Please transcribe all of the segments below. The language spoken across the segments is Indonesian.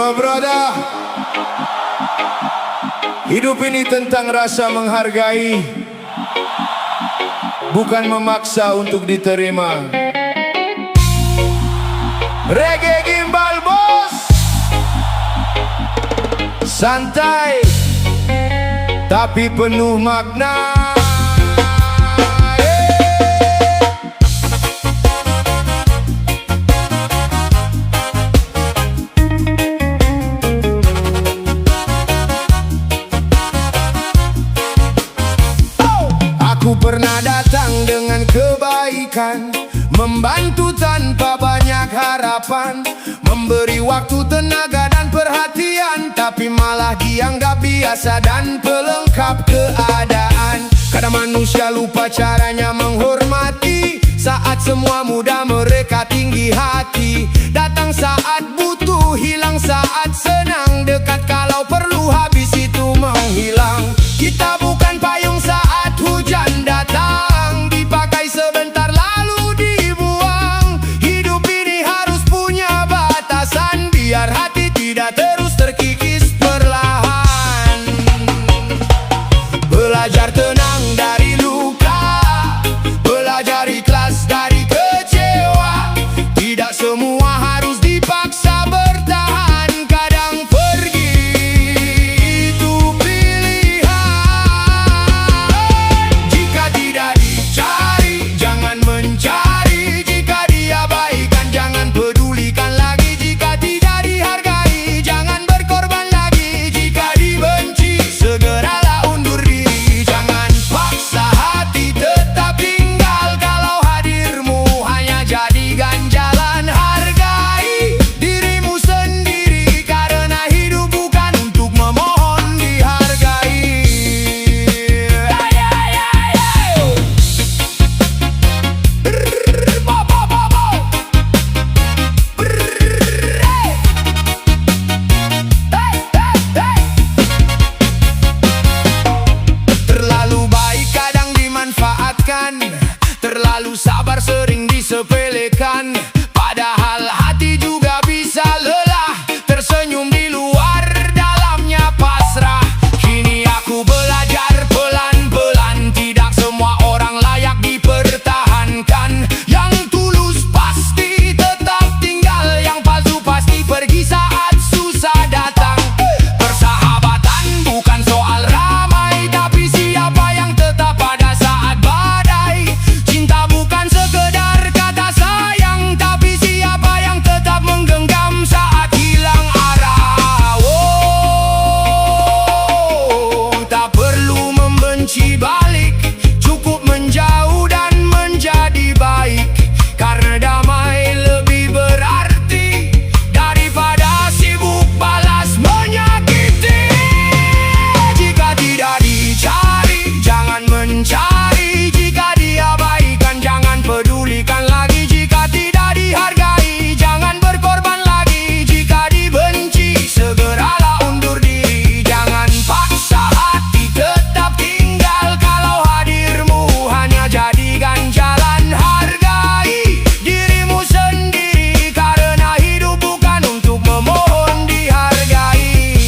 Yo brother, hidup ini tentang rasa menghargai, bukan memaksa untuk diterima. Reggae gimbal bos, santai tapi penuh makna. Aku pernah datang dengan kebaikan, membantu tanpa banyak harapan, memberi waktu, tenaga dan perhatian, tapi malah dianggap biasa dan pelengkap keadaan. Kadang manusia lupa caranya menghormati, saat semua muda mereka tinggi hati. Datang saat butuh, hilang saat senang, dekat kalau perlu, habis itu menghilang. Kita bukan payung saat hujan datang, dipakai sebentar lalu dibuang. Hidup ini harus punya batasan, biar hati tidak terus terkikis perlahan. Belajar tenang dari luka, belajar ikhlas dari kecewa. Tidak semua harus dipaksa bertahan, kadang pergi itu pilihan. Jika tidak dicari, jangan mencari. Jika diabaikan, jangan pedulikan lagi. Jika tidak dihargai, jangan berkorban lagi. Jika dibenci, segeralah undur diri. Jangan paksa hati tetap tinggal, kalau hadirmu hanya jadi ganjalan. Hargai dirimu sendiri, karena hidup bukan untuk memohon dihargai. Terlalu baik kadang dimanfaatkan, terlalu sabar sering disepelekan. Padahal hati juga bisa lelah, tersenyum di luar, dalamnya pasrah. Kini aku belajar pelan-pelan, tidak semua orang layak dipertahankan. Yang tulus pasti tetap tinggal, yang palsu pasti pergi saat susah datang. Persahabatan bukan soal ramai, tapi siapa yang tetap pada saat badai. Cinta bukan sekedar kata sayang, tapi siapa yang tetap menggenggam saat hilang arah. Oh, tak perlu membenci balik, cukup menjauh dan menjadi baik. Karena damai lebih berarti daripada sibuk balas menyakiti. Jika tidak dicari, jangan mencari. Jika diabaikan, jangan pedulikan lagi. Jika tidak dihargai, jangan berkorban lagi. Jika dibenci, segeralah undur diri. Jangan paksa hati tetap tinggal, kalau hadirmu hanya jadi ganjalan. Hargai dirimu sendiri, karena hidup bukan untuk memohon dihargai.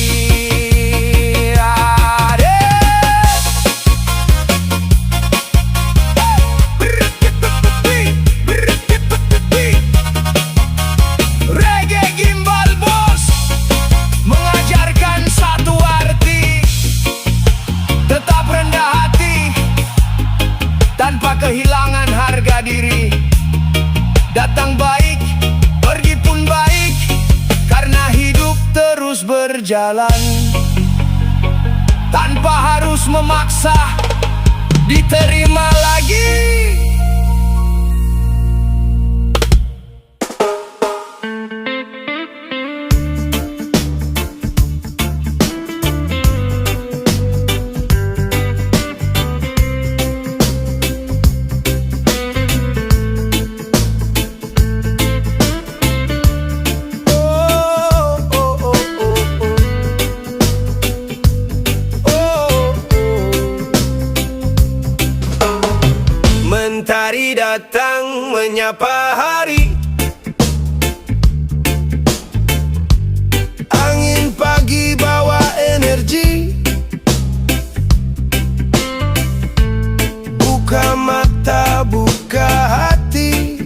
Reggae gimbal bos, mengajarkan satu arti: tetap rendah hati tanpa kehilangan harga diri. Datang baik, pergi pun baik, karena hidup terus berjalan tanpa harus memaksa diterima lagi. Mentari datang menyapa hari, pagi bawa energi. Buka mata, buka hati.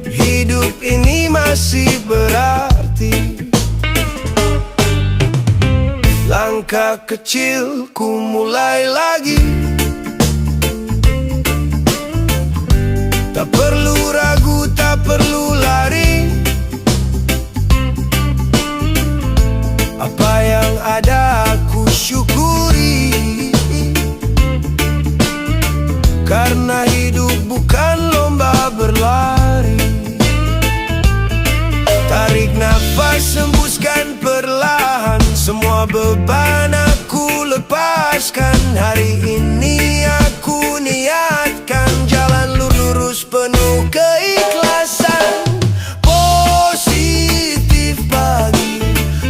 Hidup ini masih berarti. Langkah kecil ku mulai lagi. Tak perlu ragu, tak perlu lari. Apa yang ada aku syukuri. Karena hidup bukan lomba berlari. Tarik nafas, hembuskan perlahan. Semua beban aku lepaskan. Hari ini aku niatkan jalan lurus penuh keikhlasan. Positif pagi,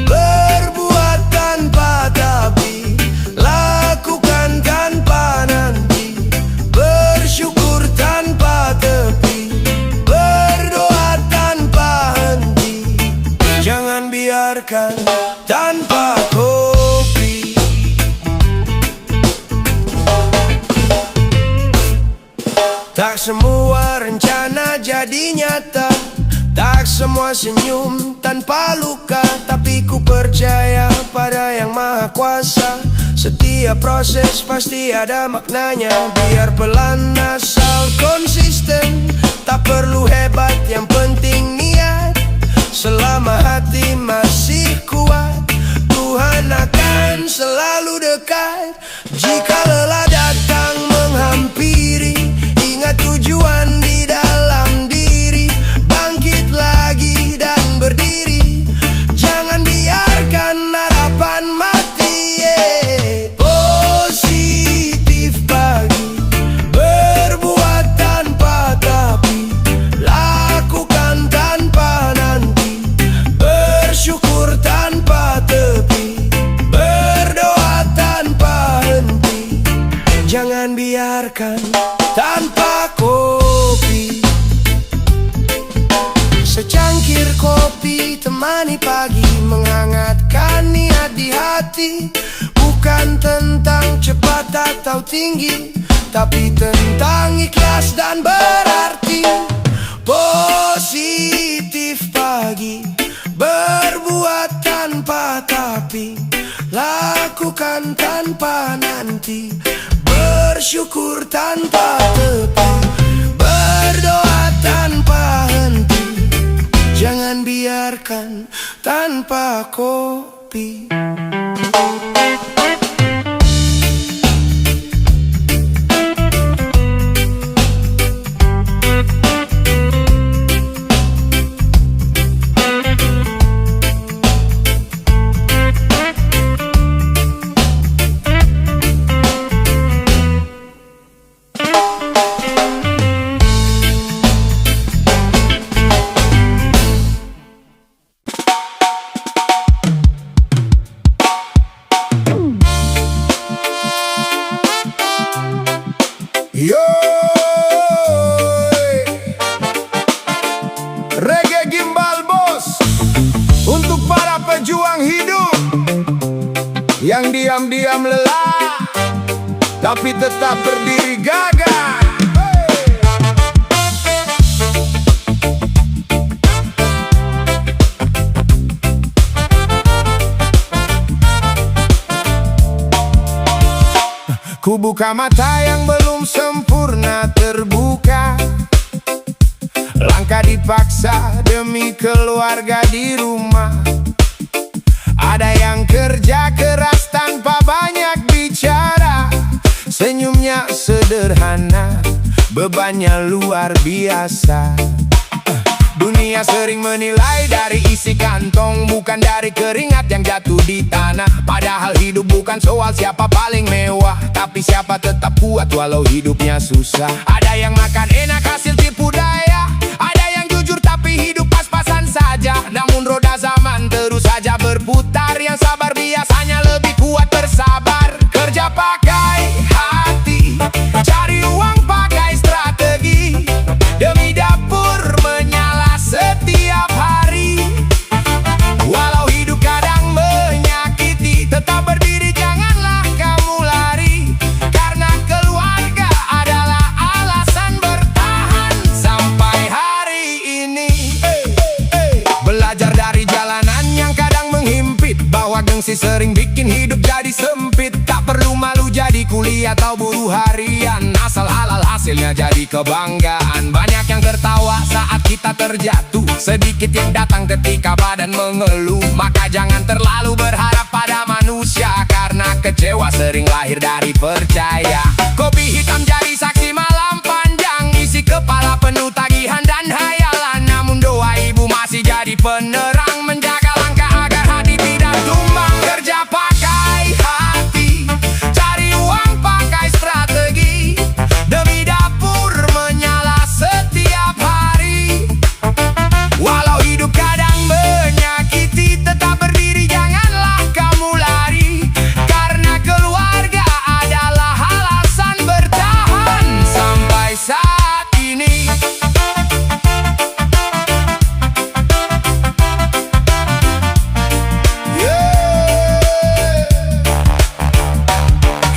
berbuat tanpa tapi, lakukan tanpa nanti, bersyukur tanpa tepi, berdoa tanpa henti. Jangan biarkan tanpa kopi. Tak semua rencana jadi nyata, tak semua senyum tanpa luka. Tapi ku percaya pada yang maha kuasa. Setiap proses pasti ada maknanya. Biar pelan asal konsisten, tak perlu hebat, yang penting niat. Selama hati masih kuat, Tuhan akan selalu dekat. Jika lelah datang menghampiri, ingat tujuan di dalam diri. Bangkit lagi dan berdiri. Jangan biarkan harapan mati. Positif pagi, berbuat tanpa tapi, lakukan tanpa nanti, bersyukur tanpa tepi, berdoa tanpa henti. Jangan biarkan tanpa kopi. Secangkir kopi temani pagi, menghangatkan niat di hati. Bukan tentang cepat atau tinggi, tapi tentang ikhlas dan berarti. Positif pagi, berbuat tanpa tapi, lakukan tanpa nanti, bersyukur tanpa tepi, berdoa tanpa henti. Jangan biarkan tanpa kopi. Reggae Gimbal Bos, untuk para pejuang hidup yang diam-diam lelah tapi tetap berdiri gagah. Ku buka mata yang belum sempurna terbuka. Langkah dipaksa demi keluarga di rumah. Ada yang kerja keras tanpa banyak bicara. Senyumnya sederhana, bebannya luar biasa. Dunia sering menilai dari isi kantong, bukan dari keringat yang jatuh di tanah. Padahal hidup bukan soal siapa paling mewah, tapi siapa tetap kuat walau hidupnya susah. Ada yang makan enak hasil tipu daya, ada yang jujur tapi hidup pas-pasan saja. Namun roda zaman terus saja berputar, yang sabar biasanya lebih kuat bersabar. Kerja pakai hati, cari uang pakai strategi, demi dapur menyala setiap hari. pagi atau buruh harian, asal halal hasilnya jadi kebanggaan. Banyak yang tertawa saat kita terjatuh, sedikit yang datang ketika badan mengeluh. Maka jangan terlalu berharap pada manusia, karena kecewa sering lahir dari percaya. Kopi hitam jadi saksi malam panjang, isi kepala penuh tagihan dan hayalan. Namun doa ibu masih jadi penerang, menjaga langkah agar hati tidak tumbang. Kerja pakai hati, cari uang pakai strategi, demi dapur menyala setiap hari. Walau hidup kadang menyakiti, tetap berdiri, janganlah kamu lari, karena keluarga adalah alasan bertahan sampai saat ini.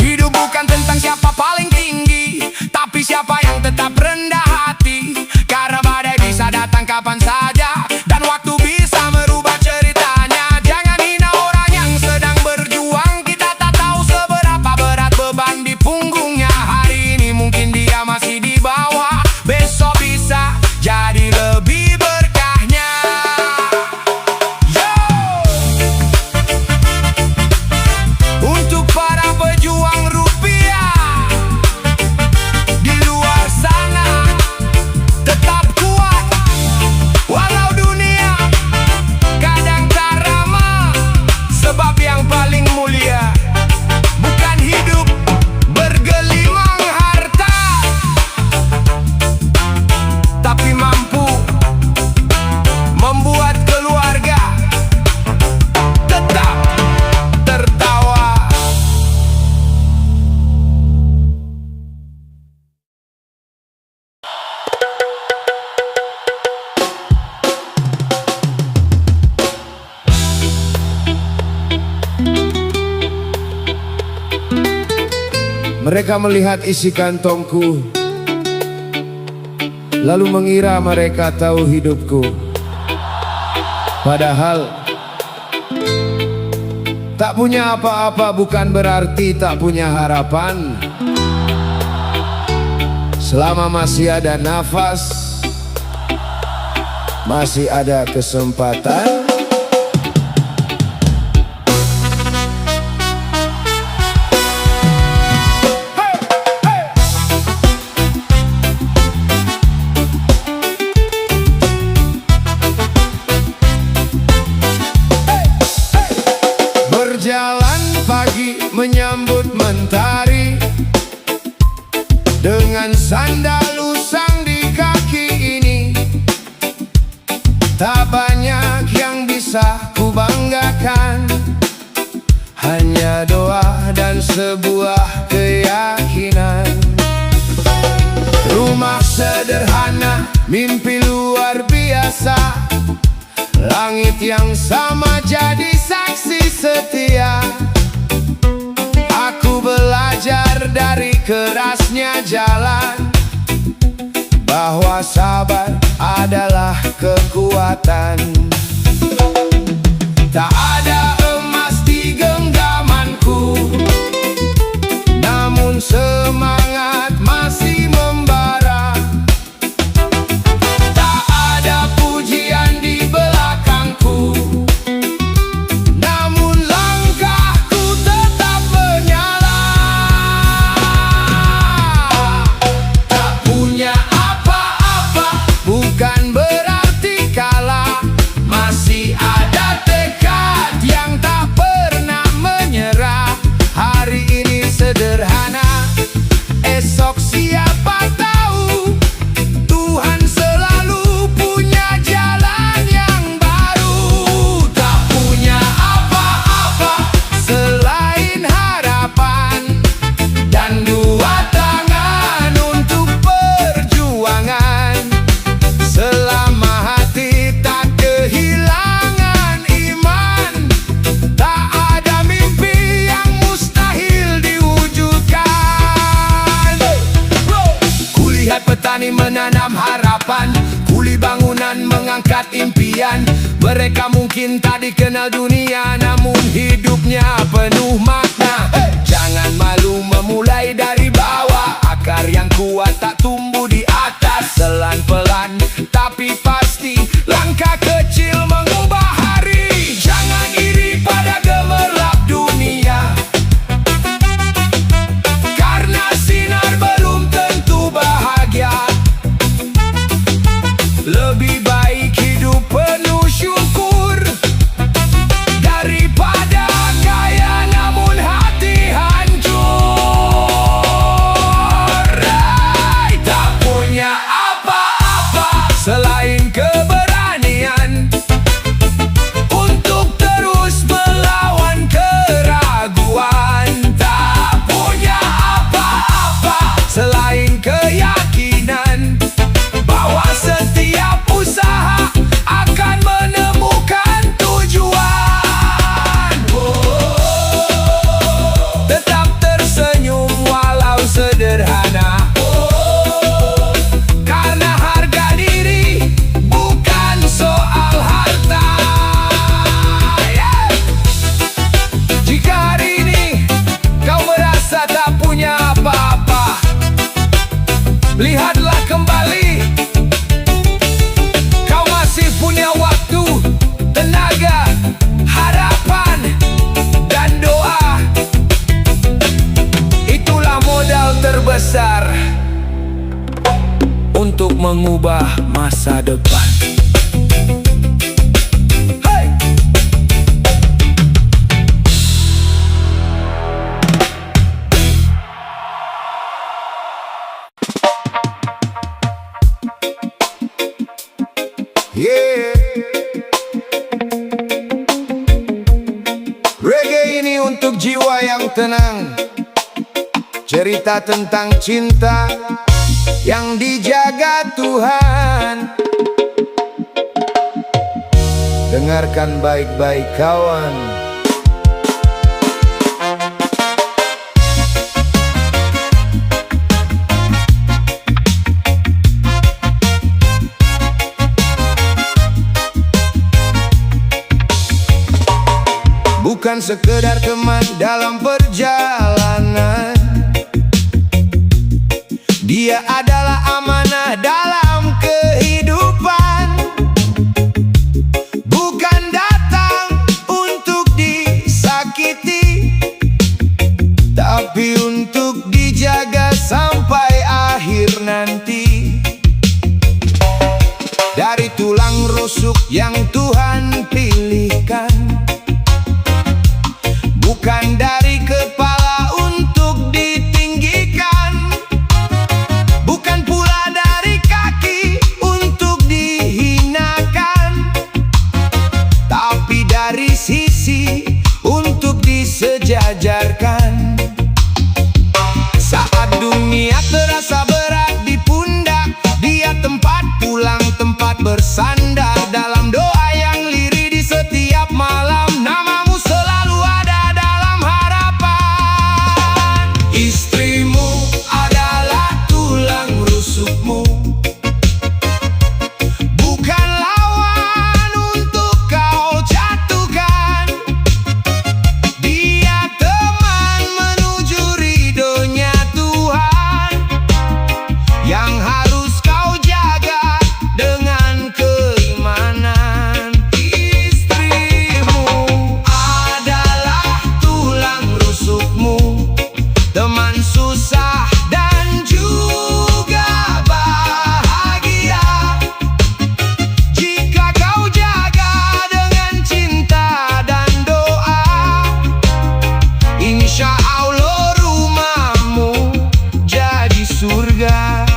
Hidup bukan tentang siapa paling tinggi, tapi siapa yang tetap rendah hati. Karena badai bisa datang kapan saja, dan waktu bisa merubah ceritanya. Jangan hina orang yang sedang berjuang, kita tak tahu seberapa berat beban di punggungnya. Hari ini mungkin dia masih di bawah, besok bisa jadi lebih berkahnya. Yo! Untuk para pejuang rupiah di luar sana, tetap kuat walau dunia kadang tak ramah. Sebab yang paling mulia bukan hidup bergelimang harta, tapi mampu membuat keluarga tetap tertawa. Mereka melihat isi kantongku, lalu mengira mereka tahu hidupku. Padahal tak punya apa-apa bukan berarti tak punya harapan. Selama masih ada nafas, masih ada kesempatan. Berjalan pagi menyambut mentari, dengan sandal usang di kaki ini. Tak banyak yang bisa kubanggakan, hanya doa dan sebuah keyakinan. Rumah sederhana, mimpi luar biasa, langit yang sama jadi saksi setia. Aku belajar dari kerasnya jalan, bahwa sabar adalah kekuatan. Tak ada emas di genggamanku, namun semangat masih membara. Tak ada pujian di belakangku, namun langkahku tetap menyala. Tak punya apa-apa bukan berarti kalah, masih ada tekad yang tak pernah menyerah. Hari ini sederhana, esok siapa tahu. Tuhan selalu punya jalan yang baru. Tak punya apa-apa selain harapan, dan dua tangan untuk perjuangan. Selama hati tak kehilangan iman, tak ada mimpi yang mustahil diwujudkan. Kulihat petani menanam harapan, kuli bangunan mengangkat impian. Mereka mungkin tak dikenal dunia, namun hidupnya penuh makna. Jangan malu memulai dari bawah, akar yang kuat tak tumbuh di atas. Pelan-pelan tapi pasti, langkah kecil mengubah hari. Jangan iri pada gemerlap dunia, karena sinar belum tentu bahagia. Lebih baik hidup penuh syukur daripada kaya namun hati hancur. Tak punya apa-apa selain keberanian untuk terus melawan keraguan. Tak punya apa-apa selain keyakinan bahwa setiap usaha akan menemukan tujuan. Tetap tersenyum walau sederhana, karena harga diri bukan soal harta. Jika hari ini kau merasa tak punya apa-apa, lihatlah kembali. Kau masih punya waktu, tenaga, harapan, dan doa. Itulah modal terbesar untuk mengubah masa depan. Hey! Yeah. Reggae ini untuk jiwa yang tenang, cerita tentang cinta yang dijaga Tuhan. Dengarkan baik-baik kawan. Bukan sekedar teman dalam perjalanan, dia adalah amanah dalam kehidupan. Bukan datang untuk disakiti, tapi untuk dijaga sampai akhir nanti. Dari tulang rusuk yang Tuhan pilihkan, bukan dari kepala untuk ditinggikan, bukan pula dari kaki untuk dihinakan, tapi dari sisi untuk disejajarkan. Saat dunia terasa berat di pundak, dia tempat pulang, tempat bersandar. Dalam doa yang lirih di setiap malam, namamu selalu ada dalam harapan. Istrimu adalah tulang rusukmu, bukan lawan untuk kau jatuhkan. Dia teman menuju ridhonya Tuhan, yang harus kau jaga dengan keimanan. Istrimu adalah tulang rusukmu, teman susah dan juga bahagia. Jika kau jaga dengan cinta dan doa, insya Allah rumahmu jadi surga.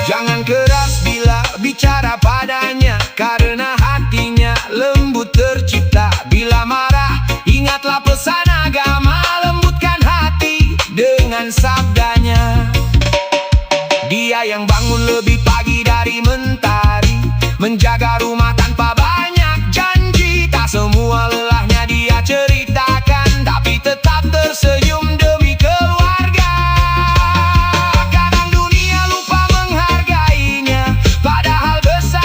Jangan keras bila bicara padanya, karena hatinya lembut tercipta. Bila marah, ingatlah pesan agama, lembutkan hati dengan sabdanya. Dia yang bangun lebih pagi dari mentari, menjaga rumah tanpa banyak janji. Tak semua lelahnya dia ceritakan, tapi tetap tersenyum demi keluarga. Kadang dunia lupa menghargainya, padahal besar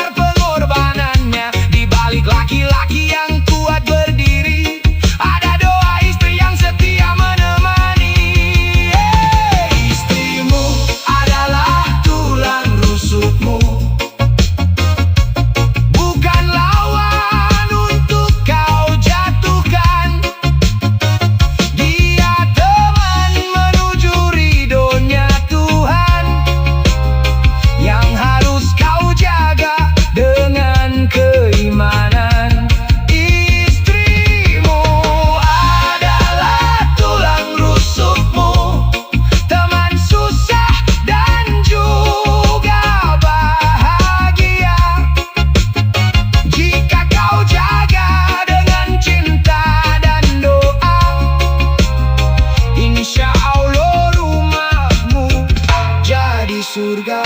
surga.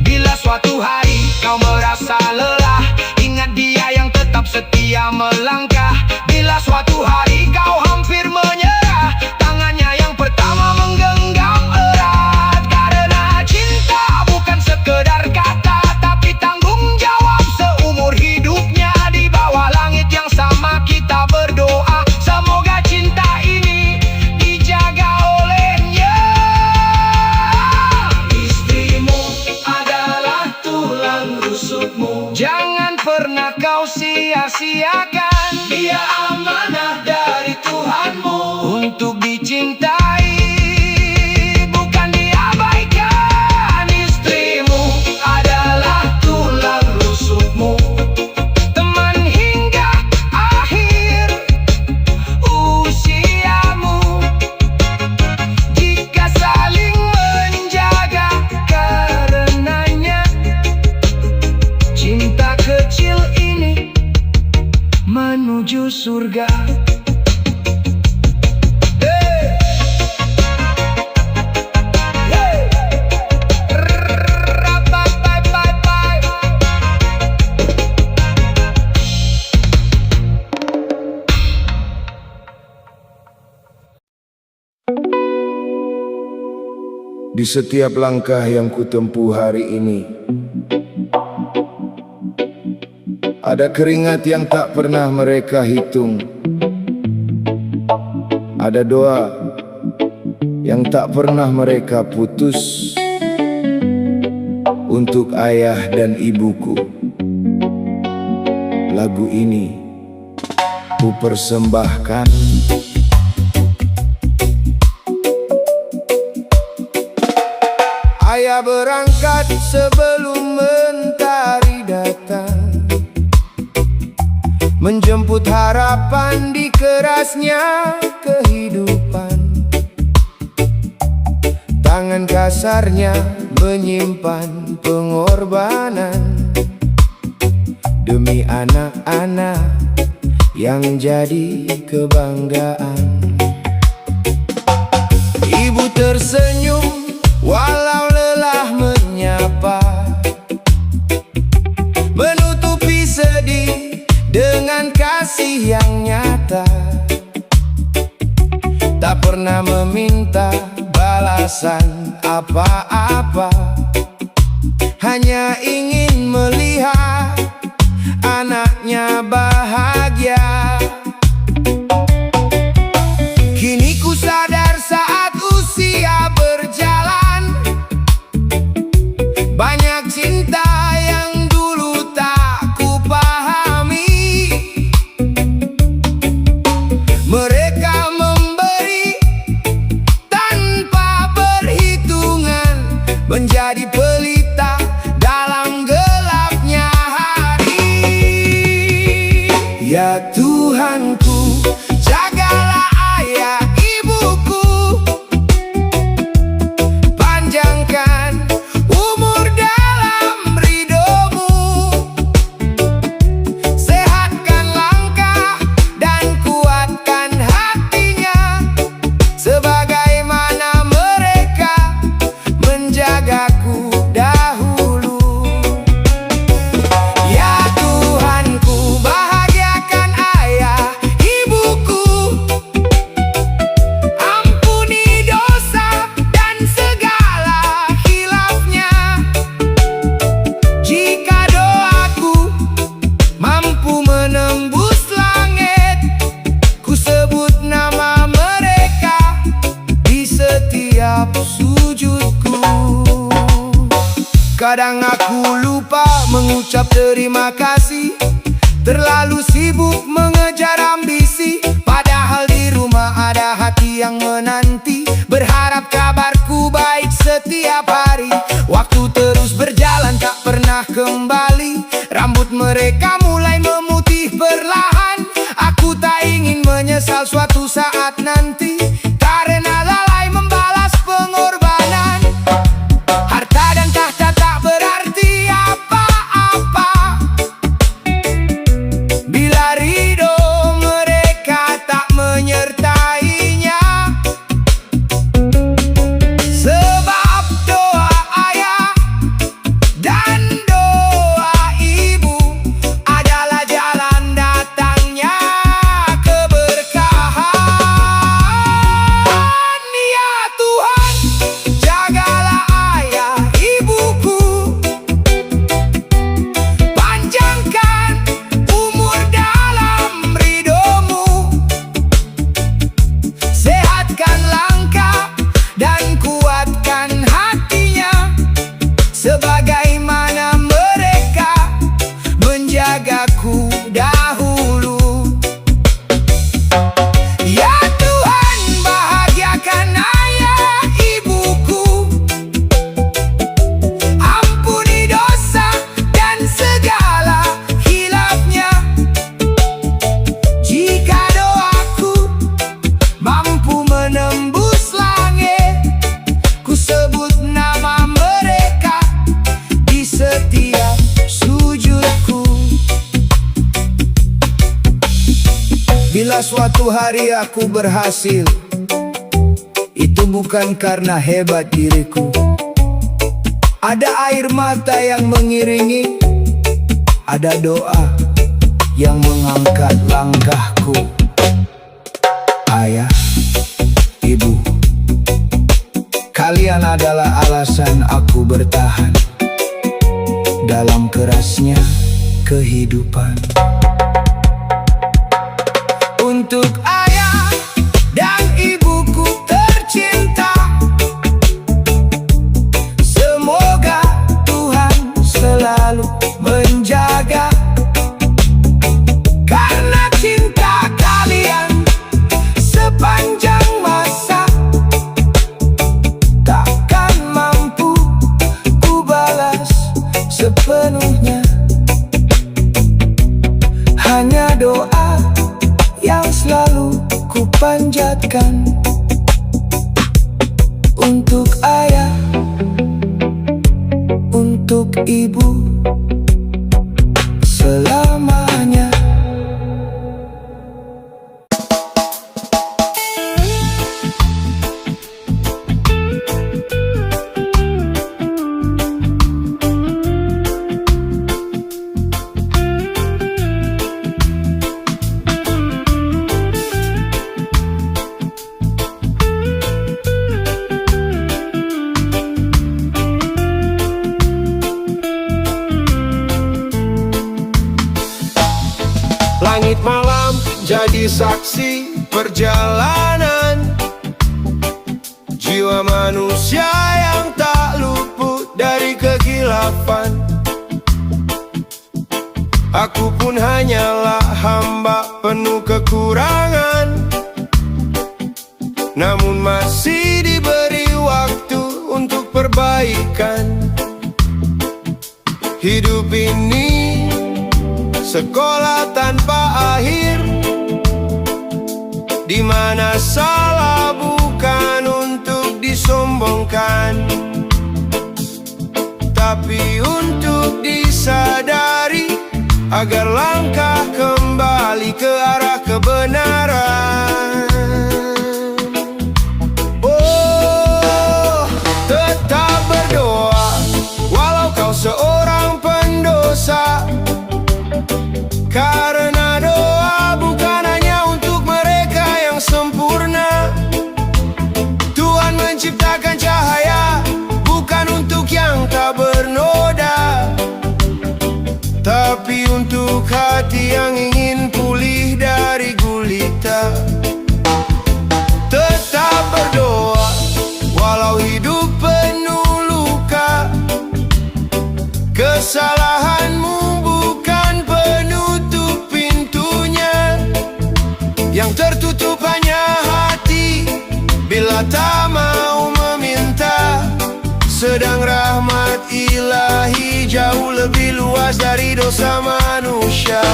Bila suatu hari kau merasa lelah, ingat dia yang tetap setia melangkah. Bila suatu hari kau hampir menyerah, tangannya yang pertama menggenggam erat. Karena cinta bukan sekedar kata, tapi tanggung jawab seumur hidupnya. Di bawah langit yang sama kita berdoa, semoga cinta ini dijaga olehnya. Istrimu adalah tulang rusukmu, jangan pernah kau sia-siakan. Dia amanah dari Tuhanmu untuk dicintai, bukan diabaikan. Istrimu adalah tulang rusukmu, teman hingga akhir usiamu. Jika saling menjaga karenanya, cinta kecil ini menuju surga. Di setiap langkah yang kutempuh hari ini, ada keringat yang tak pernah mereka hitung, ada doa yang tak pernah mereka putus untuk ayah dan ibuku. Lagu ini ku persembahkan. Ayah berangkat sebelum mentari datang, menjemput harapan di kerasnya kehidupan. Tangan kasarnya menyimpan pengorbanan demi anak-anak yang jadi kebanggaan. Ibu tersenyum walau lelah menyapa, menutupi sedih dengan kasih yang nyata. Tak pernah meminta balasan apa-apa, hanya ingin melihat anaknya bahagia. Kini ku sadar saat usia berjalan, banyak cinta yang dulu tak ku pahami. Mereka memberi tanpa perhitungan, menjadi pelita dalam gelapnya hari. Ya Tuhanku, jagalah ayah ibuku, panjangkan umur dalam ridhomu, sehatkan langkah dan kuatkan hatinya, sebagaimana mereka menjagaku dahulu. Ya Tuhanku, bahagiakan ayah ibuku, ampuni dosa dan segala khilafnya. Jika doaku mampu menembus langit, ku sebut nama mereka di setiap sujudku. Kadang aku lupa mengucap terima kasih, terlalu sibuk mengejar ambisi. Padahal di rumah ada hati yang menanti, berharap kabarku baik setiap hari. Waktu terus berjalan tak pernah kembali, rambut mereka mulai memutih perlahan. Aku tak ingin menyesal suatu saat nanti, karena lalai membalas pengorbanan. Harta dan tahta tak berarti apa-apa bila ridho mereka tak menyertainya. Sebab Jika suatu hari aku berhasil, itu bukan karena hebat diriku. Ada air mata yang mengiringi, ada doa yang mengangkat langkahku. Ayah, ibu, kalian adalah alasan aku bertahan dalam kerasnya kehidupan. Untuk ayah dan ibuku tercinta, semoga Tuhan selalu menjaga. Karena cinta kalian sepanjang masa, takkan mampu ku balas sepenuhnya. Hanya doa yang selalu ku panjatkan untuk ayah, untuk ibu selamanya. Langit malam jadi saksi perjalanan jiwa manusia yang tak luput dari kegilafan. Aku pun hanyalah hamba penuh kekurangan, namun masih diberi waktu untuk perbaikan. Hidup ini sekolah tanpa akhir, di mana salah bukan untuk disombongkan, tapi untuk disadari agar langkah kembali ke arah kebenaran. Oh, tetap berdoa walau kau seorang pendosa, karena doa bukan hanya untuk mereka yang sempurna. Tuhan menciptakan cahaya bukan untuk yang tak bernoda, tapi untuk hati yang ingin pulih dari gulita. Tetap berdoa walau hidup penuh luka, kesalahanmu yang tertutup hanya hati bila tak mau meminta. Sedang rahmat ilahi jauh lebih luas dari dosa manusia.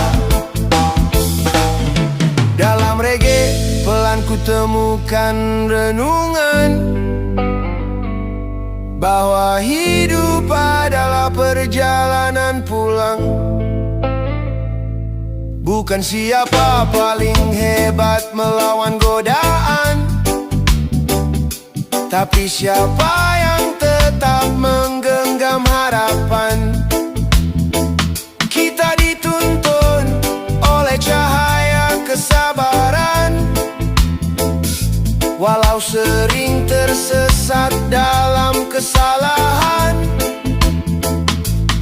Dalam reggae pelan ku temukan renungan bahwa hidup adalah perjalanan pulang. Bukan siapa paling hebat melawan godaan, tapi siapa yang tetap menggenggam harapan. Kita dituntun oleh cahaya kesabaran, walau sering tersesat dalam kesalahan.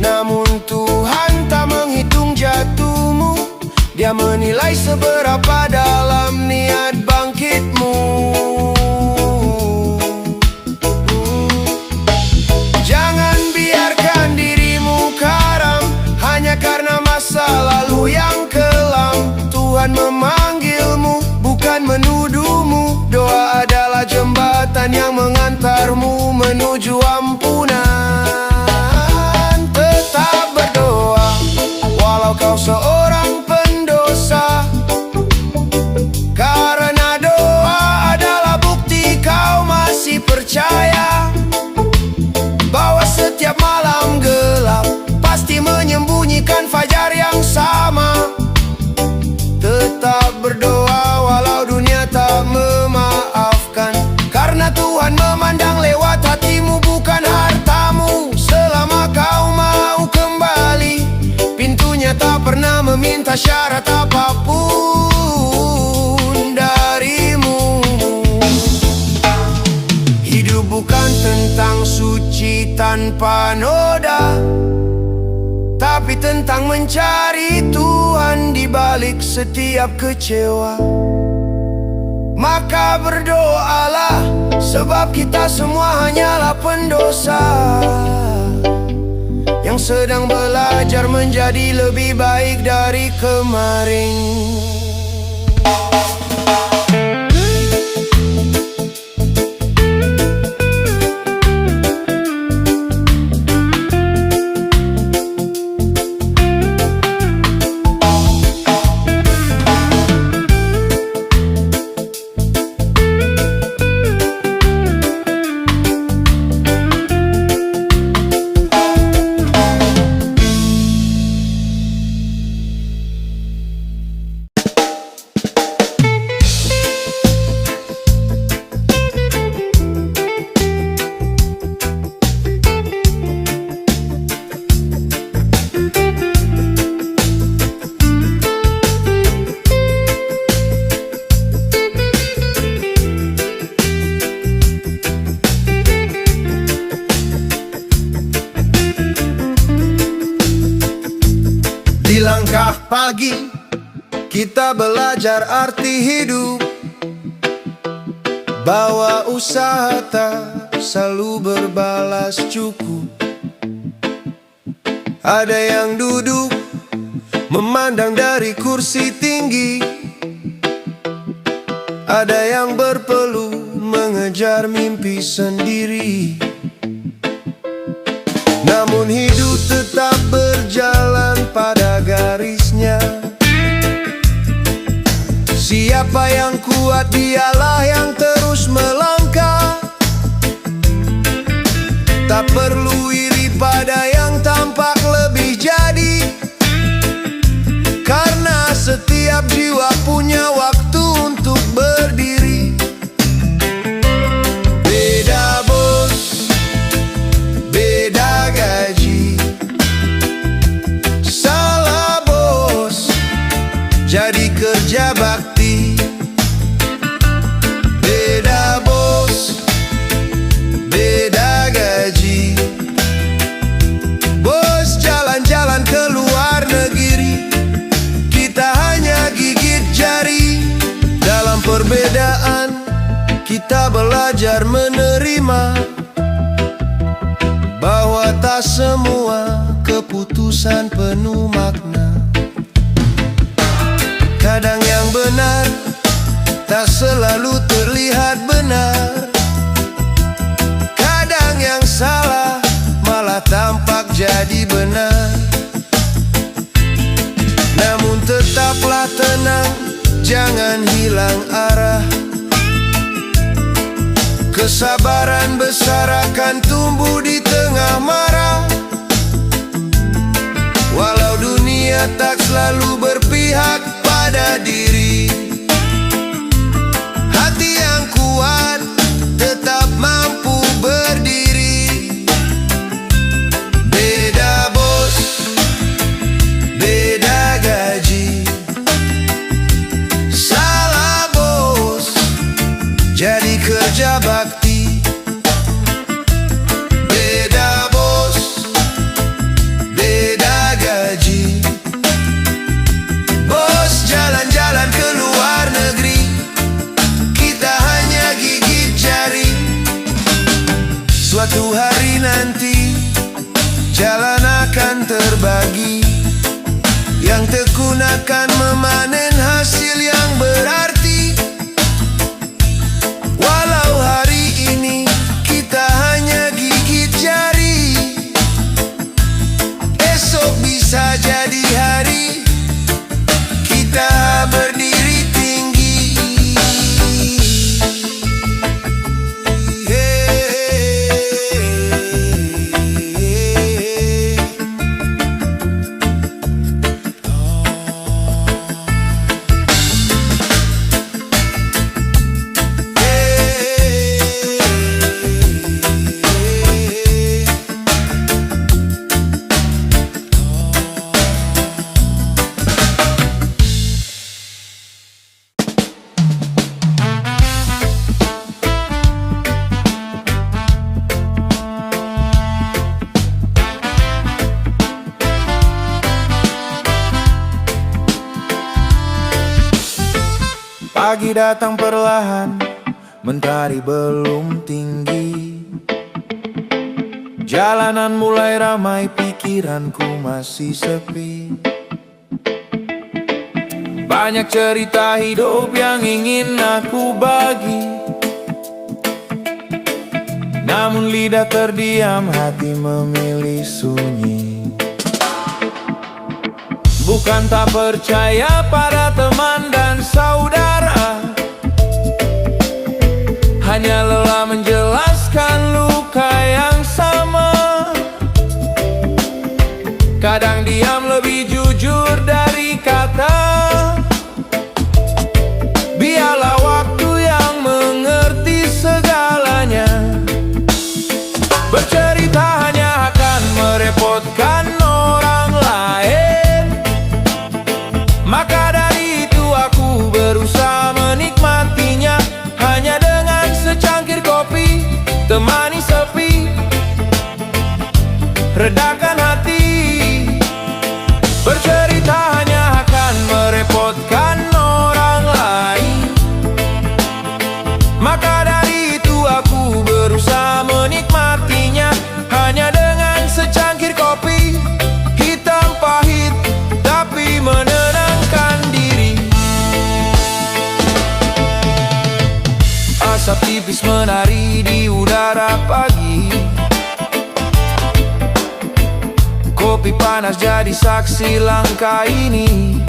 Namun Tuhan tak menghitung jatuhmu, Dia menilai seberapa dalam niat bangkitmu. Jangan biarkan dirimu karam hanya karena masa lalu yang kelam. Tuhan memanggilmu, bukan menuduhmu. Doa adalah jembatan yang mengantarmu menuju ampunan. Tetap berdoa walau kau seorang pendosa, karena doa adalah bukti kau masih percaya bahwa setiap malam gelap pasti menyembunyikan fajar yang sama. Tetap berdoa tentang suci tanpa noda, tapi tentang mencari Tuhan di balik setiap kecewa. Maka berdoalah, sebab kita semua hanyalah pendosa yang sedang belajar menjadi lebih baik dari kemarin. Di langkah pagi, kita belajar arti hidup, bahwa usaha tak selalu berbalas cukup. Ada yang duduk memandang dari kursi tinggi, ada yang berpeluh mengejar mimpi sendiri. Namun hidup tetap berjalan pada garisnya. Siapa yang kuat, dialah yang terus melangkah. Tak perlu iri pada yang tampak lebih jadi, karena setiap jiwa punya waktu untuk berdiri. Beda bos, beda gaji, salah bos jadi kerja bakti. Beda bos, beda gaji, bos jalan-jalan ke luar negeri, kita hanya gigit jari. Dalam perbedaan kita belajar menerima, bahwa tak semua keputusan penuh makna. Kadang yang benar tak selalu terlihat benar, kadang yang salah malah tampak jadi benar. Namun tetaplah tenang, jangan hilang arah. Kesabaran besar akan tumbuh di tengah marah. Walau dunia tak selalu berpihak pada diri, hati yang kuat tetap mampu berdiri. Beda bos, beda gaji, salah bos jadi kerja bakti. Beda bos, beda gaji, bos jalan-jalan ke luar negeri, kita hanya gigit jari. Suatu hari nanti jalan akan terbagi, yang tekun akan memanen hasil yang berarti. Walau hari ini kita hanya gigit jari, esok bisa jadi hari kita berdiri tinggi. Pagi datang perlahan, mentari belum tinggi. Jalanan mulai ramai, pikiranku masih sepi. Banyak cerita hidup yang ingin aku bagi, namun lidah terdiam, hati memilih sunyi. Bukan tak percaya pada teman dan saudara, hanya lelah menjelaskan luka yang sama. Kadang diam lebih jujur dari kata. Biarlah waktu yang mengerti segalanya. Bercerita hanya akan merepotkan orang lain, maka dari itu aku berusaha menikmatinya, hanya dengan secangkir kopi, temani sepi, redakan hati. Bercerita hanya akan merepotkan orang lain, maka dari itu aku berusaha menikmatinya, hanya dengan secangkir kopi, hitam pahit tapi menenangkan diri. Asap tipis menari di udara pagi, kopi panas jadi saksi langkah ini.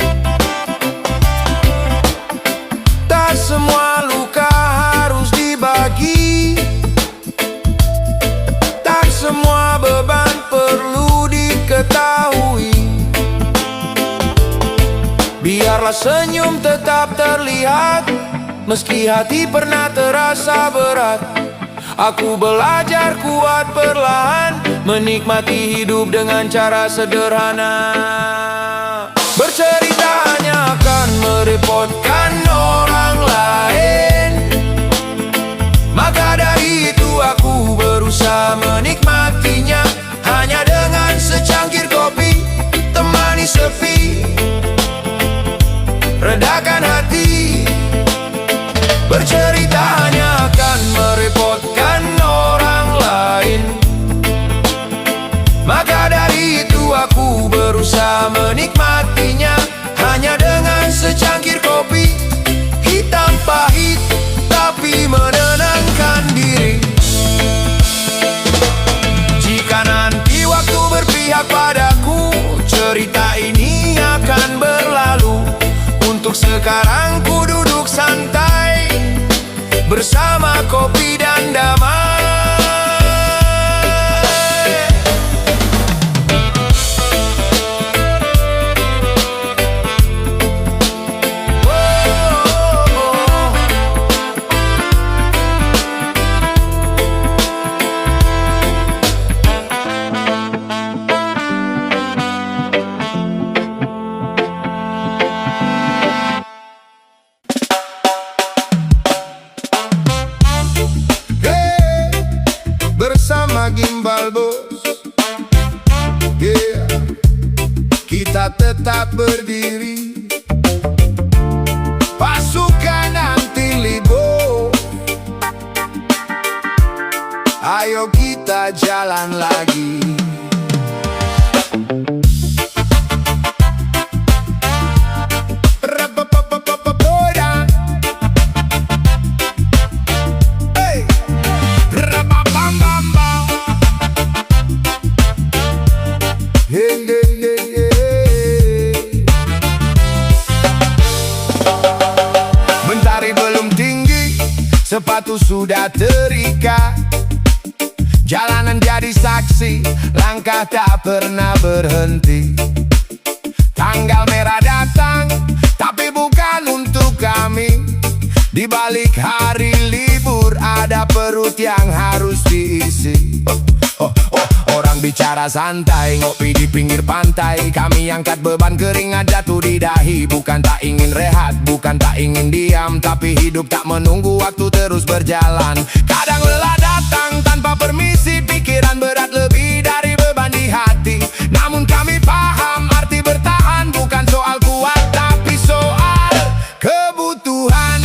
Tak semua luka harus dibagi, tak semua beban perlu diketahui. Biarlah senyum tetap terlihat, meski hati pernah terasa berat. Aku belajar kuat perlahan, menikmati hidup dengan cara sederhana. Bercerita hanya akan merepotkan orang lain, maka dari itu aku berusaha menikmatinya, hanya dengan secangkir kopi, temani sepi, redakan hati. Bercerita hanya akan merepotkan orang lain, maka dari itu aku berusaha menikmatinya, hanya dengan secangkir kopi, hitam pahit tapi menenangkan diri. Jika nanti waktu berpihak padaku, cerita ini akan berlalu. Untuk sekarang ku duduk santai bersama kopi dan damai. Bersama Gimbal Bos, yeah, kita tetap berdiri. Pasukan anti libo, ayo kita jalan lagi. Mentari belum tinggi, sepatu sudah terikat. Jalanan jadi saksi, langkah tak pernah berhenti. Tanggal merah datang, tapi bukan untuk kami. Di balik hari libur ada perut yang harus diisi. Orang bicara santai, ngopi di pinggir pantai. Kami angkat beban, keringat jatuh di dahi. Bukan tak ingin rehat, bukan tak ingin diam, tapi hidup tak menunggu, waktu terus berjalan. Kadang lelah datang tanpa permisi, pikiran berat lebih dari beban di hati. Namun kami paham arti bertahan bukan soal kuat, tapi soal kebutuhan.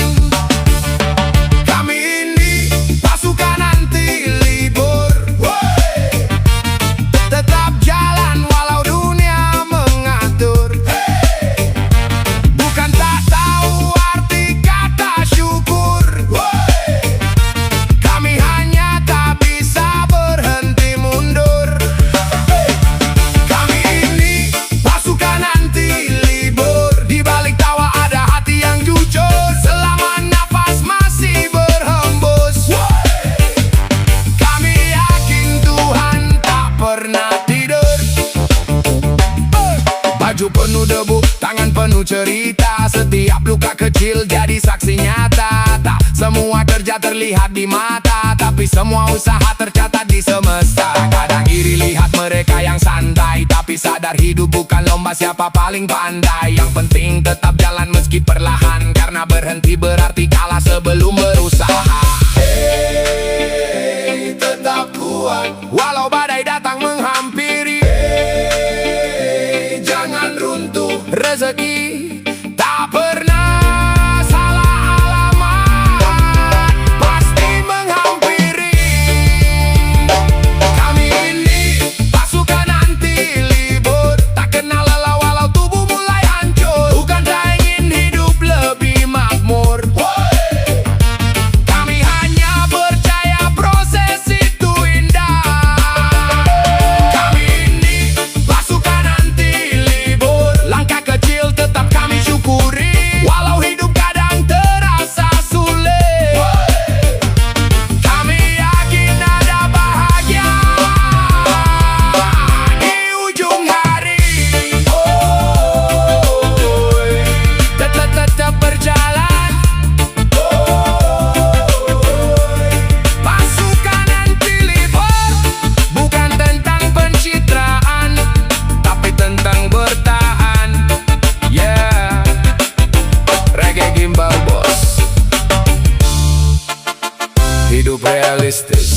penuh cerita. Setiap luka kecil jadi saksi nyata. Tak semua kerja terlihat di mata, tapi semua usaha tercatat di semesta. Kadang iri lihat mereka yang santai, tapi sadar hidup bukan lomba siapa paling pandai. Yang penting tetap jalan meski perlahan, karena berhenti berarti kalah sebelum berusaha. Hey, tetap kuat walau badai datang menghampiri. Hey, jangan runtuh, rezeki tak pernah salah alamat, pasti menghampiri. Kami ini pasukan anti libur, tak kenal lelah walau tubuh mulai hancur. Bukan tak ingin hidup lebih makmur, kami hanya percaya proses itu indah. Kami ini pasukan anti libur, langkah kecil tetap kami syukuri. Walau hidup kadang terasa sulit, kami yakin ada bahagia di ujung hari. Tetap berjalan, pasukan anti libur. Bukan tentang pencitraan, tapi tentang bertahan. Yeah, reggae gimbal bos, hidup realistis.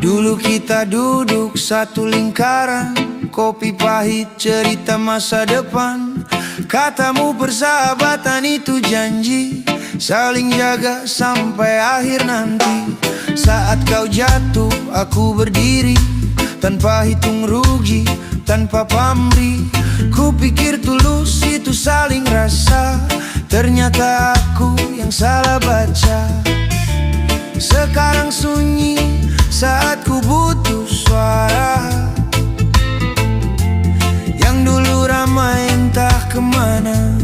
Dulu kita duduk satu lingkaran, kopi pahit cerita masa depan. Katamu persahabatan itu janji, saling jaga sampai akhir nanti. Saat kau jatuh aku berdiri, tanpa hitung rugi, tanpa pamrih. Kupikir tulus itu saling rasa, ternyata aku yang salah baca. Sekarang sunyi saat ku butuh suara, yang dulu ramai entah kemana.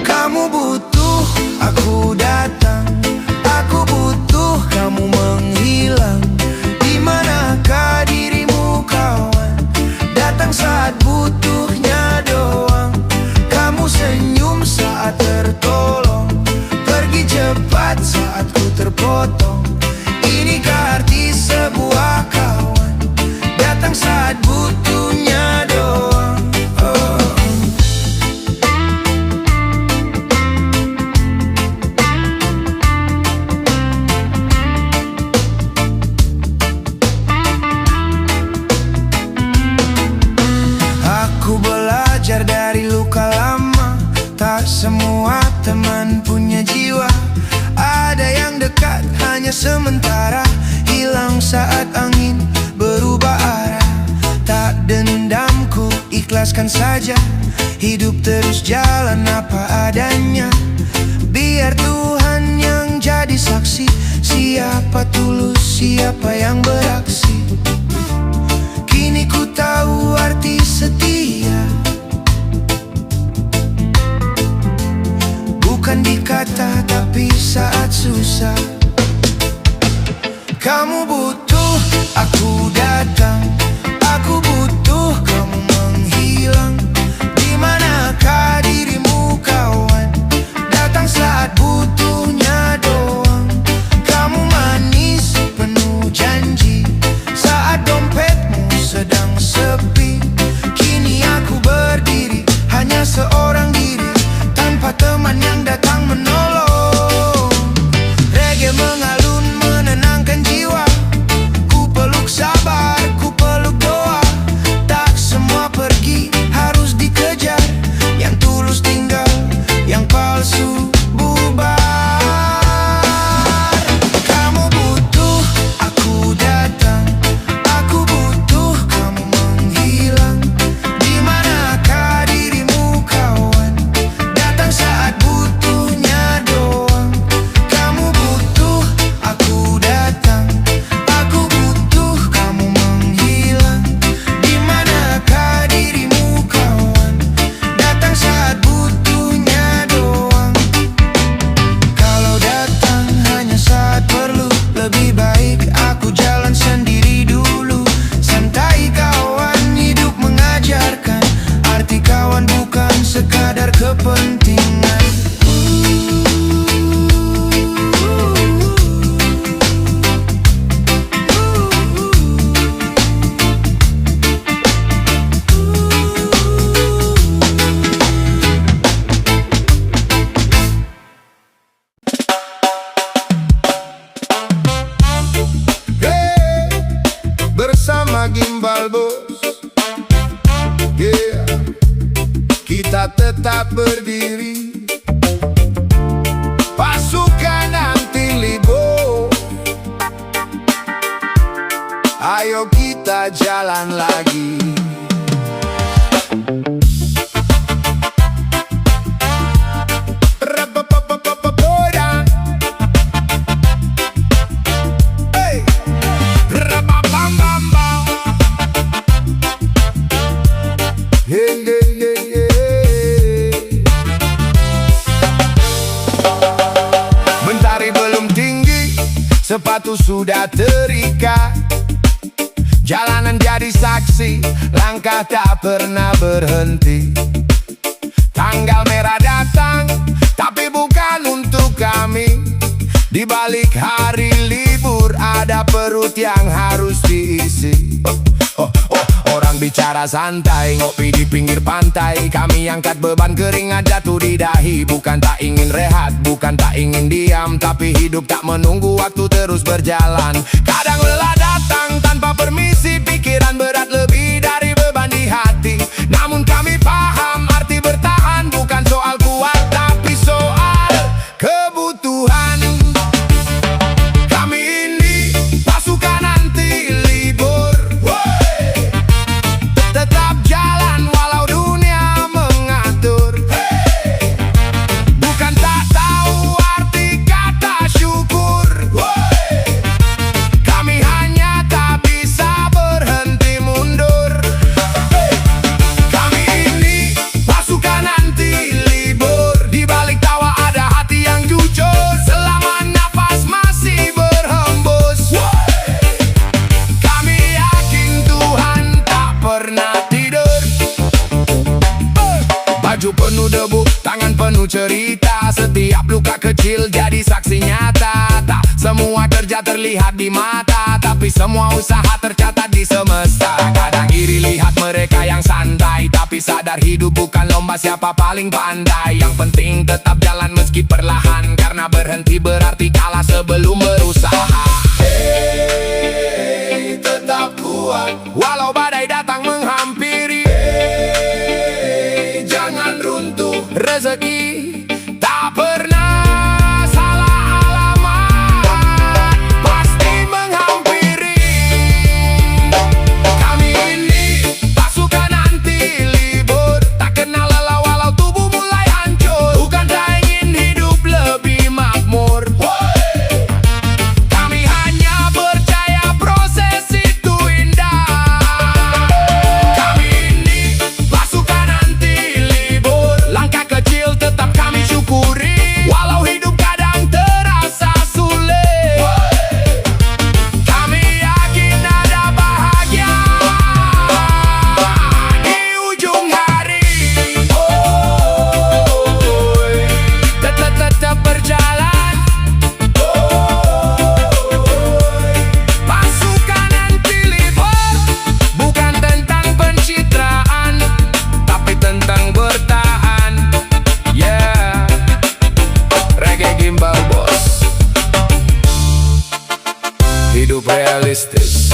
Kamu butuh, aku datang. Aku butuh, kamu menghilang. Di manakah dirimu kawan? Datang saat butuhnya doang. Kamu senyum saat tertolong, pergi cepat saat ku terpotong. Inikah arti sebuah kawan? Datang saat butuhnya doang. Aku belajar dari luka lama, tak semua teman punya jiwa. Ada yang dekat hanya sementara, hilang saat angin berubah arah. Tak dendamku, ikhlaskan saja, hidup terus jalan apa adanya. Biar Tuhan yang jadi saksi, siapa tulus, siapa yang beraksi. Kini ku tahu arti setia, bukan di kata tapi saat susah. Kamu butuh, aku datang. Aku butuh, kamu menghilang. Di manakah dirimu kawan? Datang saat butuhnya doang. Kamu manis, penuh janji, saat dompetmu sedang sepi. Kini aku berdiri, hanya seorang diri, tanpa teman yang datang menolong. Reggae mengalun menenangkan jiwa, ku peluk sabar, ku peluk doa. tetap berdiri. Pasukan anti libur, ayo kita jalan lagi. Mentari belum tinggi, sepatu sudah terikat. Jalanan jadi saksi, langkah tak pernah berhenti. Tanggal merah datang, tapi bukan untuk kami. Di balik hari libur ada perut yang harus diisi. Orang bicara santai, ngopi di pinggir pantai. Kami angkat beban, keringat jatuh di dahi. Bukan tak ingin rehat, bukan tak ingin diam, tapi hidup tak menunggu, waktu terus berjalan. Kadang lelah datang tanpa permisi, pikiran berat lebih dari beban di hati. Namun kami paham arti bertahan bukan soal kuat, tapi soal kebutuhan. Kami ini pasukan anti libur, tetap jalan walau dunia mengatur. Bukan tak tahu arti kata syukur, kami hanya tak bisa berhenti mundur. Kami ini pasukan anti libur, di balik tawa ada hati yang jujur. Selama nafas masih berhembus, kami yakin Tuhan tak pernah tidur. Baju penuh debu, tangan penuh cerita. Setiap luka kecil jadi saksi nyata. Tak semua kerja terlihat di mata, tapi semua usaha tercatat di semesta. Kadang iri lihat mereka yang santai, tapi sadar hidup bukan lomba siapa paling pandai. Yang penting tetap jalan meski perlahan, karena berhenti berarti kalah sebelum berusaha. Hey, tetap kuat walau badai datang menghampiri. Hey, jangan runtuh, rezeki tak pernah salah alamat, pasti menghampiri. Kami ini pasukan anti libur, tak kenal lelah walau tubuh mulai hancur. Bukan tak ingin hidup lebih makmur, kami hanya percaya proses itu indah. Kami ini pasukan anti libur, langkah kecil tetap kami syukuri. Walau hidup kadang terasa sulit, kami yakin ada bahagia di ujung hari. Tetap berjalan, pasukan anti libur, bukan tentang pencitraan, tapi tentang bertahan. Yeah, reggae gimbal bos, hidup realistis.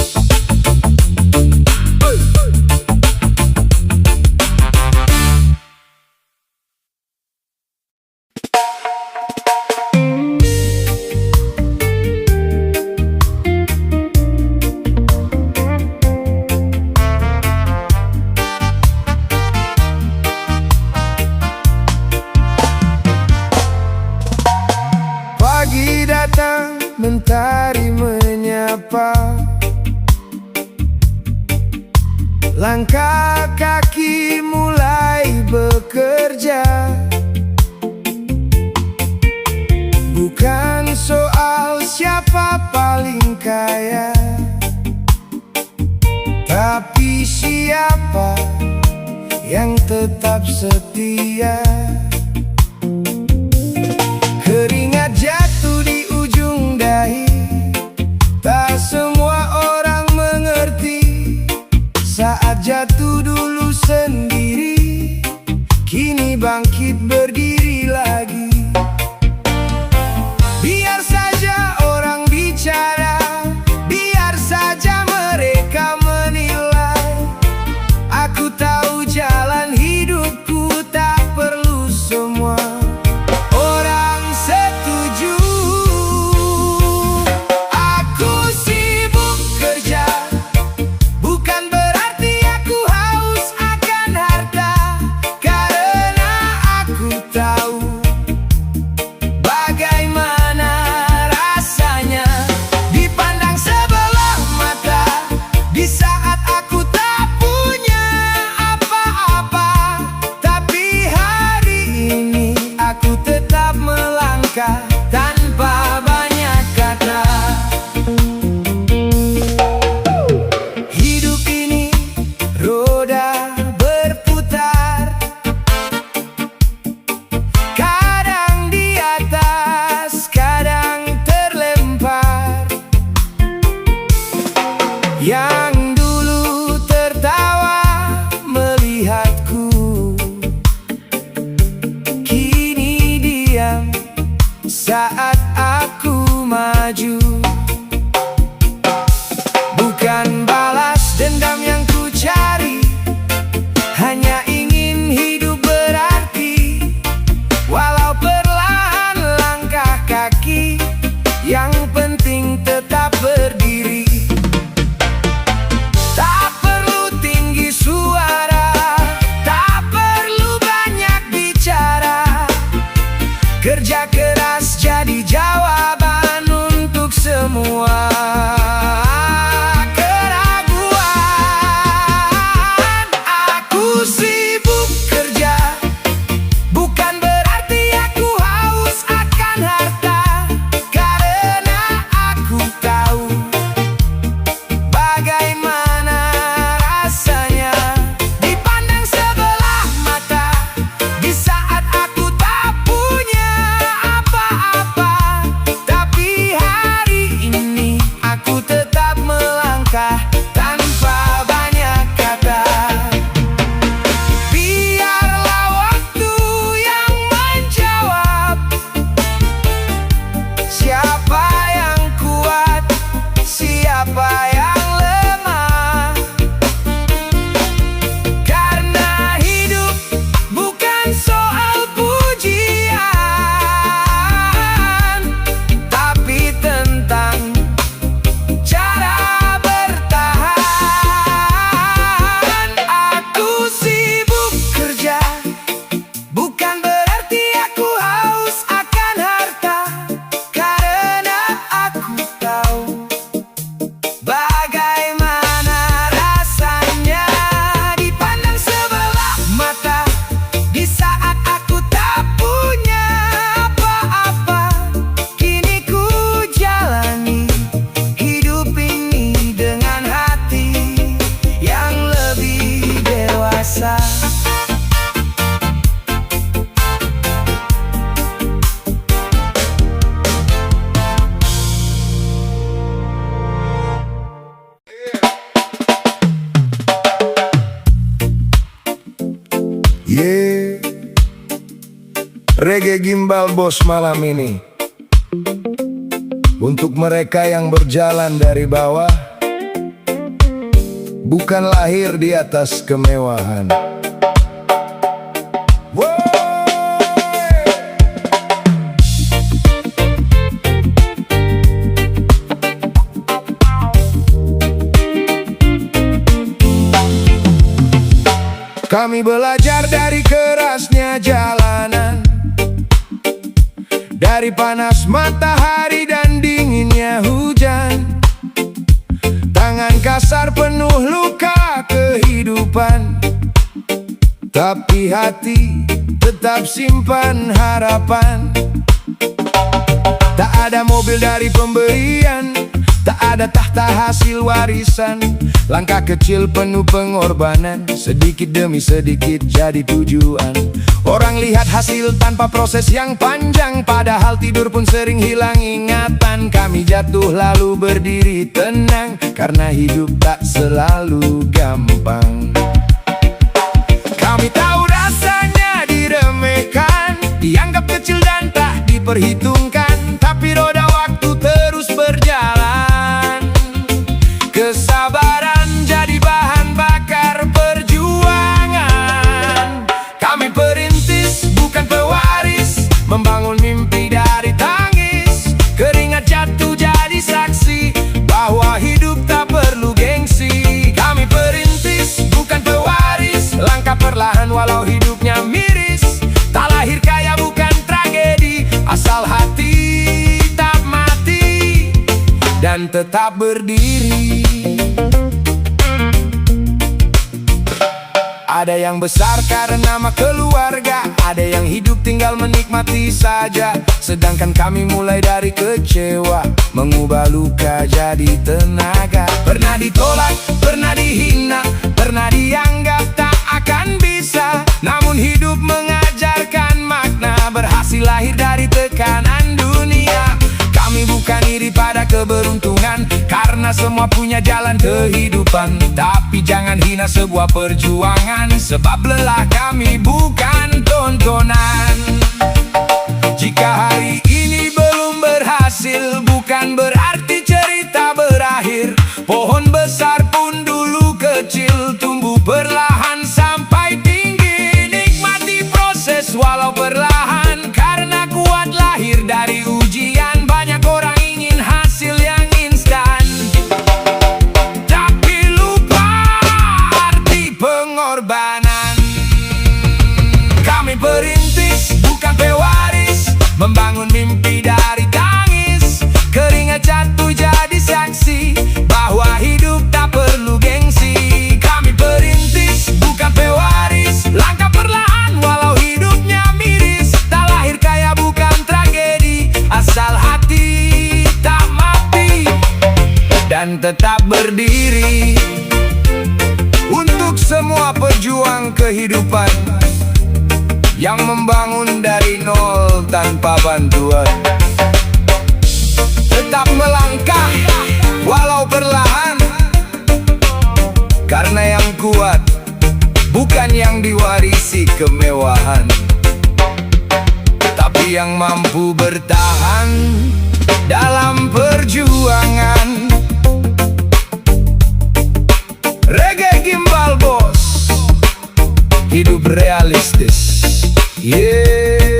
Pagi datang, mentari menyapa. Langkah kaki mulai bekerja. Bukan soal siapa paling kaya, tapi siapa yang tetap setia. Keringat jatuh di ujung dahi, tak semua orang mengerti. Saat jatuh dulu sendiri, kini bangkit berdiri lagi. Biar saja orang bicara, biar saja mereka menilai. Aku tahu jalan hidupku tak saat aku maju. Bukan balas dendam yang ku cari, hanya ingin hidup berarti. Walau perlahan langkah kaki, yang penting tetap berdiri. Tak perlu tinggi suara, tak perlu banyak bicara. Kerja keras jadi jawaban untuk semua keraguan. Aku sibuk kerja, bukan berarti aku haus akan harta. Karena aku tahu bagaimana rasanya dipandang sebelah mata di saat aku tak punya apa-apa. Tapi hari ini aku tetap melangkah tanpa banyak kata. Biarlah waktu yang menjawab siapa yang kuat, siapa yang lemah. Karena hidup bukan soal pujian, tapi tentang cara bertahan. Aku sibuk kerja, bukan berarti aku haus akan harta. Karena aku tahu bagaimana rasanya dipandang sebelah mata di saat aku tak punya apa-apa. Kini ku jalani hidup ini dengan hati yang lebih dewasa. Yeah. Reggae Gimbal Bos malam ini untuk mereka yang berjalan dari bawah, bukan lahir di atas kemewahan. Woy! Kami belajar dari kerasnya jalanan, dari panas matahari dan dinginnya hujan. Tangan kasar penuh luka kehidupan, tapi hati tetap simpan harapan. Tak ada mobil dari pemberian, tak ada tahta hasil warisan. Langkah kecil penuh pengorbanan, sedikit demi sedikit jadi tujuan. Orang lihat hasil tanpa proses yang panjang, padahal tidur pun sering hilang ingatan. Kami jatuh lalu berdiri tenang, karena hidup tak selalu gampang. Kami tahu rasanya diremehkan, dianggap kecil dan tak diperhitungkan. Tapi roda waktu terus berjalan, kesabaran jadi bahan bakar perjuangan. Kami perintis bukan pewaris, membangun mimpi dari tangis. Keringat jatuh jadi saksi bahwa hidup tak perlu gengsi. Kami perintis bukan pewaris, langkah perlahan walau hidupnya miris. Tak lahir kaya bukan tragedi, asal hati tak mati dan tetap berdiri. Ada yang besar karena nama keluarga, ada yang hidup tinggal menikmati saja. Sedangkan kami mulai dari kecewa, mengubah luka jadi tenaga. Pernah ditolak, pernah dihina, pernah dianggap tak akan bisa. Namun hidup mengajarkan makna, berhasil lahir dari tekanan dunia. Kami bukan iri pada keberuntungan, karena semua punya jalan kehidupan. Tapi jangan hina sebuah perjuangan, sebab lelah kami bukan tontonan. Jika hari ini walau perlahan, karena kuat lahir dari ujian. Banyak orang ingin hasil yang instan, tapi lupa arti pengorbanan. Kami perintis, bukan pewaris, membangun mimpi dari tangis. Keringat jatuh jadi saksi bahwa hidup tak perlu gengsi. Kami perintis, bukan pewaris, langkah perlahan walau hidupnya miris. Tak lahir kaya bukan tragedi, asal hati tak mati dan tetap berdiri. Untuk semua pejuang kehidupan yang membangun dari nol tanpa bantuan, tetap melangkah walau perlahan, karena yang kuat bukan yang diwarisi kemewahan, tapi yang mampu bertahan dalam perjuangan. Reggae Gimbal Bos, hidup realistis. Yeah.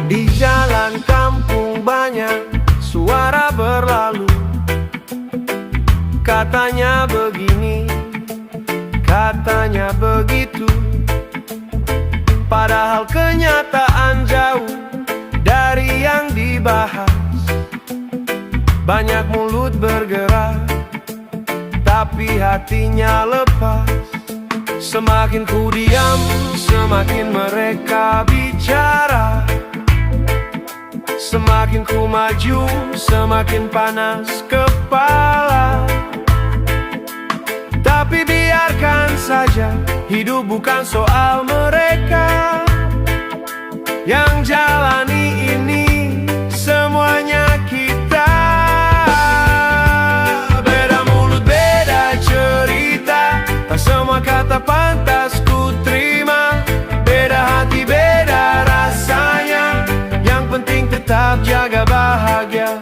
Di jalan kampung banyak suara berlalu, katanya begini, katanya begitu. Padahal kenyataan jauh dari yang dibahas. Banyak mulut bergerak, tapi hatinya lepas. Semakin ku diam, semakin mereka bicara. Semakin ku maju, semakin panas kepala. Tapi biarkan saja, hidup bukan soal mereka. Yang jalani ini semuanya kita. Beda mulut, beda cerita, tak semua kata pantas ku terima. Beda hati, beda rasanya, yang penting tetap jaga bahagia.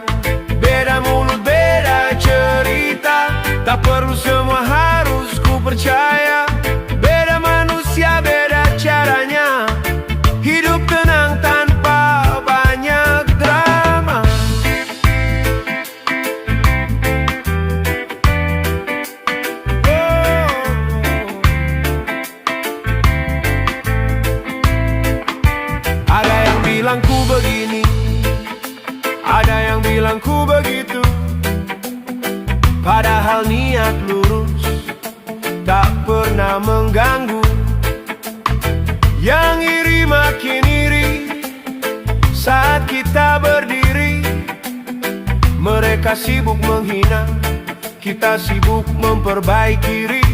Beda mulut, beda cerita, tak perlu semua harus ku percaya. Beda manusia, beda caranya, hidup tenang tanpa banyak drama. Ada yang bilang ku begini, ada yang bilang ku begitu. Padahal niat lurus tak pernah mengganggu. Yang iri makin iri saat kita berdiri. Mereka sibuk menghina, kita sibuk memperbaiki diri.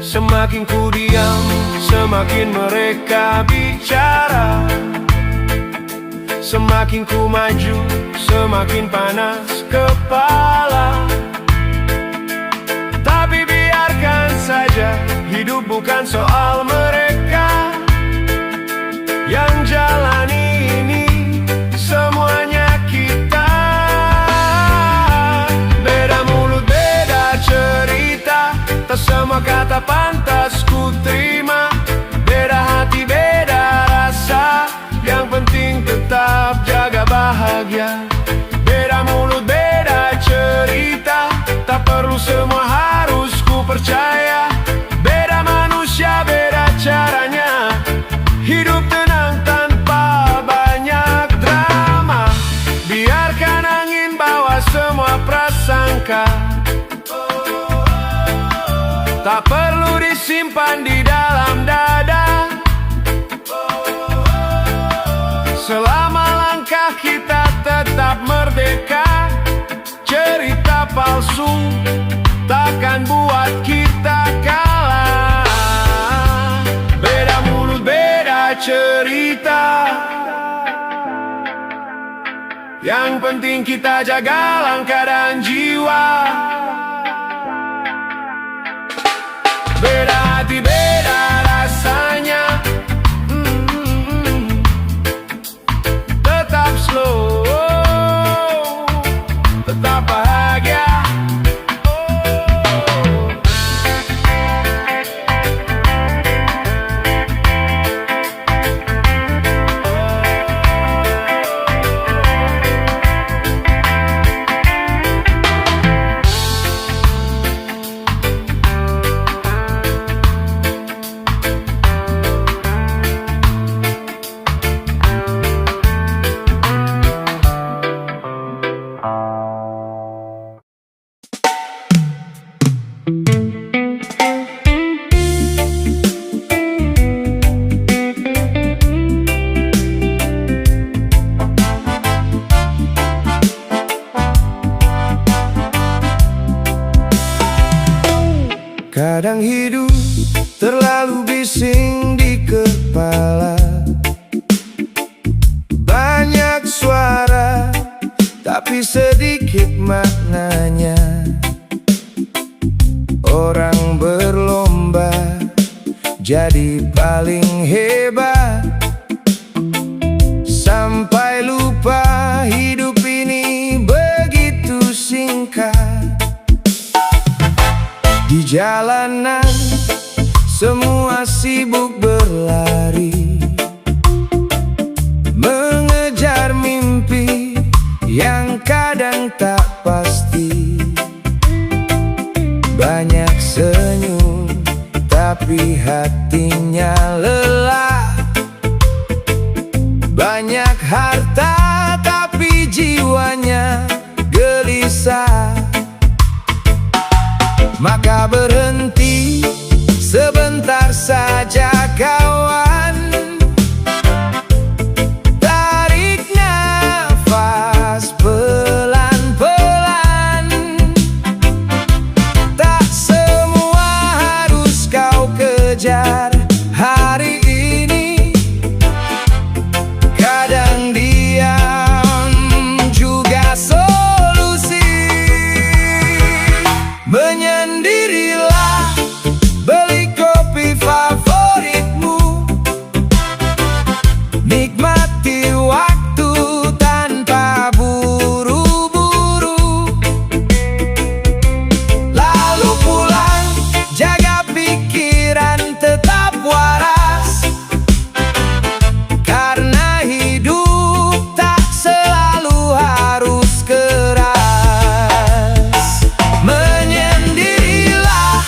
Semakin ku diam, semakin mereka bicara. Semakin ku maju, semakin panas kepala. Tapi biarkan saja, hidup bukan soal mereka. Yang jalani ini semuanya kita. Beda mulut, beda cerita, tak semua kata pantas ku terima. Beda hati, beda rasa, yang penting tetap jaga bahagia. Beda mulut, beda cerita, tak perlu semua harus ku percaya. Beda manusia, beda caranya, hidup tenang tanpa banyak drama. Biarkan angin bawa semua prasangka, tak perlu disimpan di dalam dada. Selama langkah kita tetap merdeka, cerita palsu takkan buat kita kalah. Beda mulut, beda cerita. Yang penting kita jaga langkah dan jiwa. Beda hati beda rasanya. Tetap slow, tetap bahagia. Kadang hidup terlalu bising di kepala, banyak suara tapi sedikit maknanya. Orang berlomba jadi paling hebat, sampai lupa hidup ini begitu singkat. Di jalanan semua sibuk berlari, mengejar mimpi yang kadang tak pasti. Banyak senyum tapi hatinya lelah, banyak harta tapi jiwanya gelisah. Maka berhenti sebentar saja kawan, tarik nafas pelan-pelan. Tak semua harus kau kejar hari ini, kadang diam juga solusi. Menyendirilah, beli kopi favoritmu, nikmati waktu tanpa buru-buru. Lalu pulang, jaga pikiran tetap waras, karena hidup tak selalu harus keras. Menyendirilah,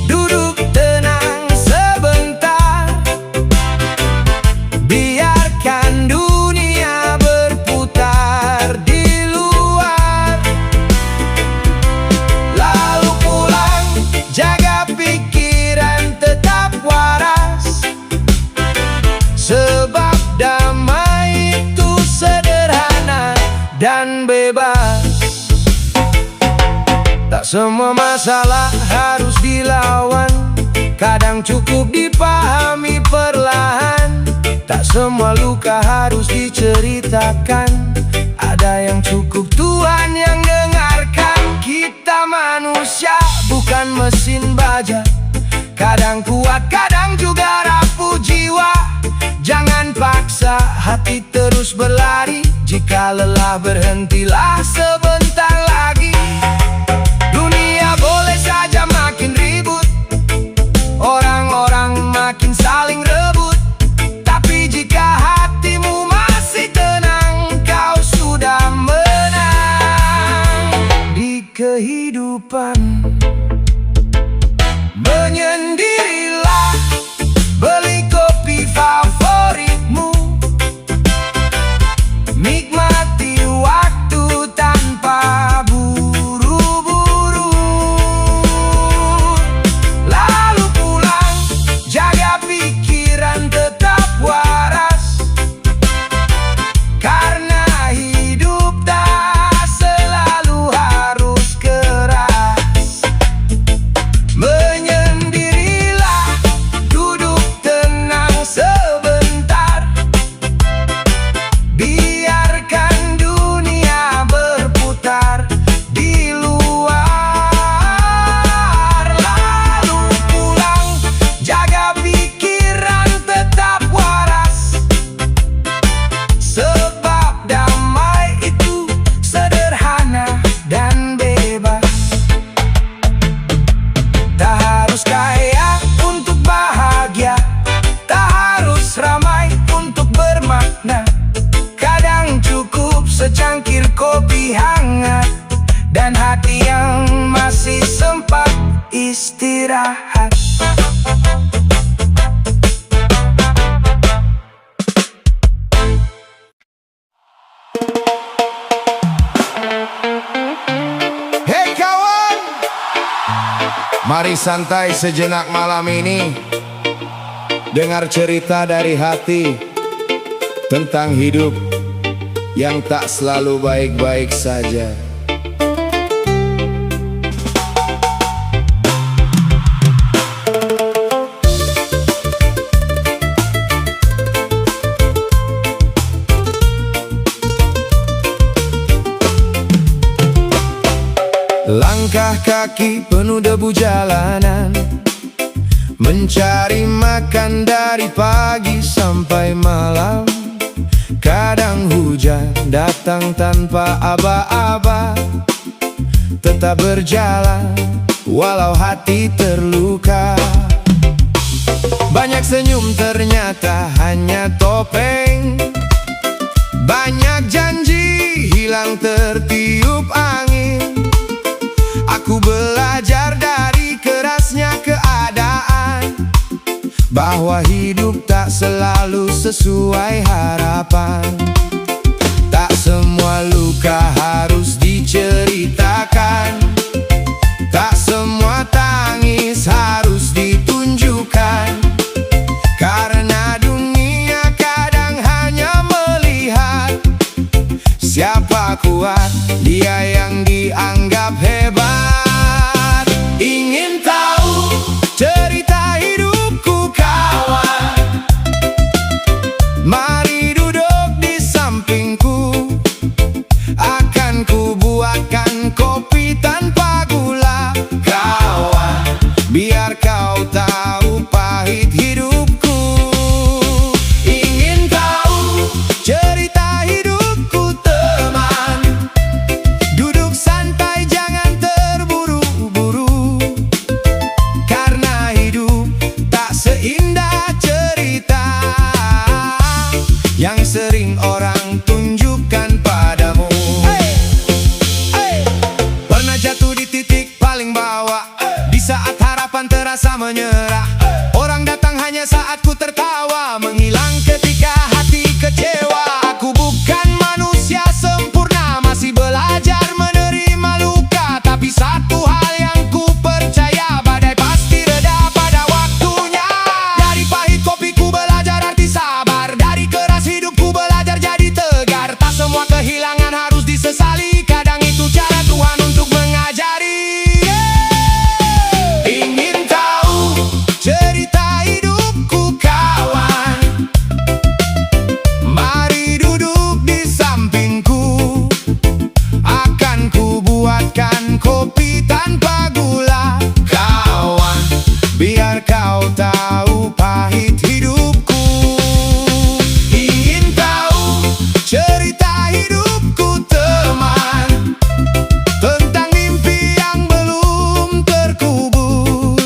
duduk tenang sebentar, biarkan dunia berputar di luar. Lalu pulang, jaga pikiran tetap waras, sebab damai itu sederhana dan bebas. Tak semua masalah harus dilawan, kadang cukup dipahami perlahan. Tak semua luka harus diceritakan, ada yang cukup Tuhan yang dengarkan. Kita manusia bukan mesin baja, kadang kuat, kadang juga rapuh jiwa. Jangan paksa hati terus berlari, jika lelah berhentilah sebentar lagi. Dunia boleh saja makin ribut, orang-orang makin saling rebut, tapi jika hatimu masih tenang, kau sudah menang di kehidupan. Menyendirilah, beli kopi favoritmu, nikmati waktu tanpa masih sempat istirahat. Hei kawan, mari santai sejenak malam ini. Dengar cerita dari hati tentang hidup yang tak selalu baik-baik saja. Langkah kaki penuh debu jalanan, mencari makan dari pagi sampai malam. Kadang hujan datang tanpa aba-aba, tetap berjalan walau hati terluka. Banyak senyum ternyata hanya topeng, banyak janji hilang tertiup angin. Aku belajar dari kerasnya keadaan, bahwa hidup tak selalu sesuai harapan. Tak semua luka harus diceritakan, tak semua tangis harus ditunjukkan. Karena dunia kadang hanya melihat siapa kuat, dia yang dianggap hebat. Ingin tahu cerita hidupku kawan? Mari duduk di sampingku, akan ku buatkan kopi tanpa gula kawan, biar kau tahu pahit hidupku. Ingin tahu cerita hidupku teman? Duduk santai jangan terburu-buru, karena hidup tak seindah cerita yang sering orang tunjukkan padamu. Pernah jatuh di titik paling bawah, di saat harapan terasa menyerah. Orang datang hanya saat ku tertawa, menghilang ketika hati kecewa. Aku bukan manusia sempurna, masih belajar menerima luka. Tapi satu hal yang ku percaya, badai pasti reda pada waktunya. Dari pahit kopiku belajar arti sabar, dari keras hidupku belajar jadi tegar. Tak semua kehilangan harus disesali, kadang itu cara Tuhan untuk mengajari. Ingin tahu cerita hidupku kawan? Mari duduk di sampingku, akan ku buatkan kopi tanpa gula kawan, biar kau tahu pahit hidupku. Ingin tahu cerita hidupku teman? Tentang mimpi yang belum terkubur,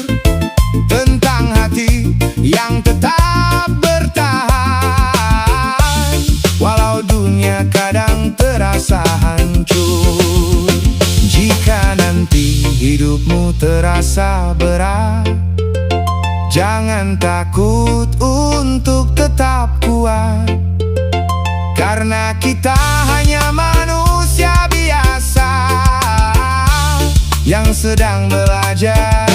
tentang hati yang tetap bertahan walau dunia kadang terasa hancur. Jika nanti hidupmu terasa berat, jangan takut untuk tetap kuat, karena kita hanya manusia biasa yang sedang belajar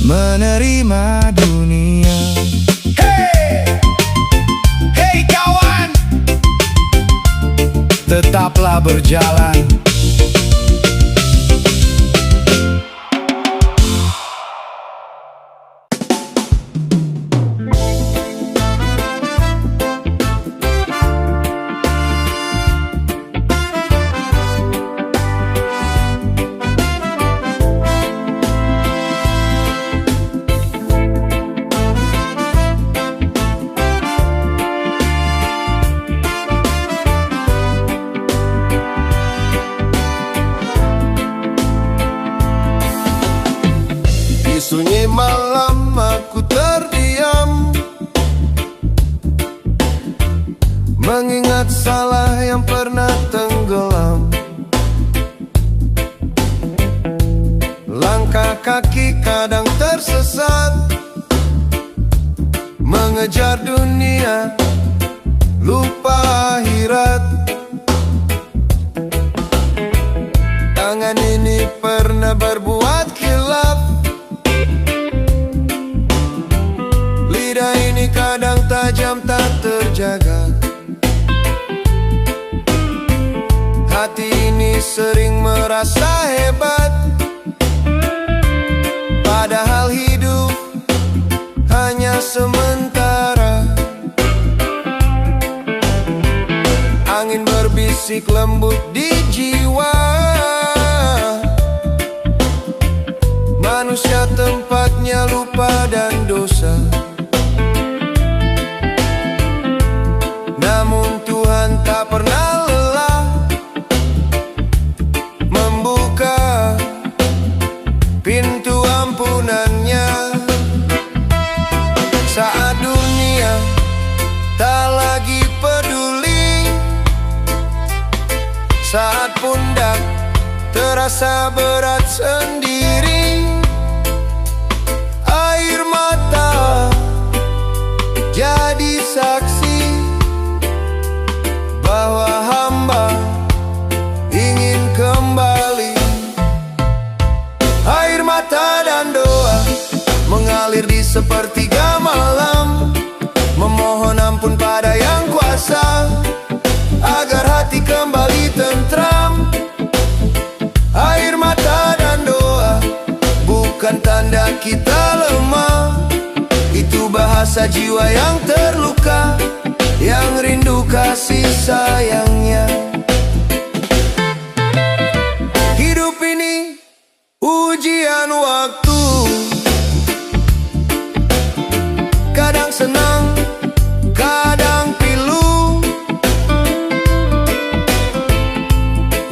menerima dunia. Hey, hey kawan, tetaplah berjalan. Sunyi malam aku terdiam, mengingat salah yang pernah tenggelam. tersesat, mengejar dunia, lupa akhirat. Tangan ini pernah berbuat khilaf, lidah ini kadang tajam tak terjaga. Hati ini sering merasa hebat, padahal hidup hanya sementara. Angin berbisik lembut di jiwa, manusia tempatnya lupa dan dosa. Namun Tuhan tak pernah lelah membuka pintu ampunannya. Saat dunia tak lagi peduli, saat pundak terasa berat sendiri, air mata jadi saksi bahwa hamba ingin kembali. Air mata dan doa mengalir di sepertiga malam, memohon ampun pada Yang Kuasa agar hati kembali tentram. Air mata dan doa bukan tanda kita lemah, itu bahasa jiwa yang terluka, yang rindu kasih sayangnya. Hidup ini ujian waktu, kadang senang, kadang pilu.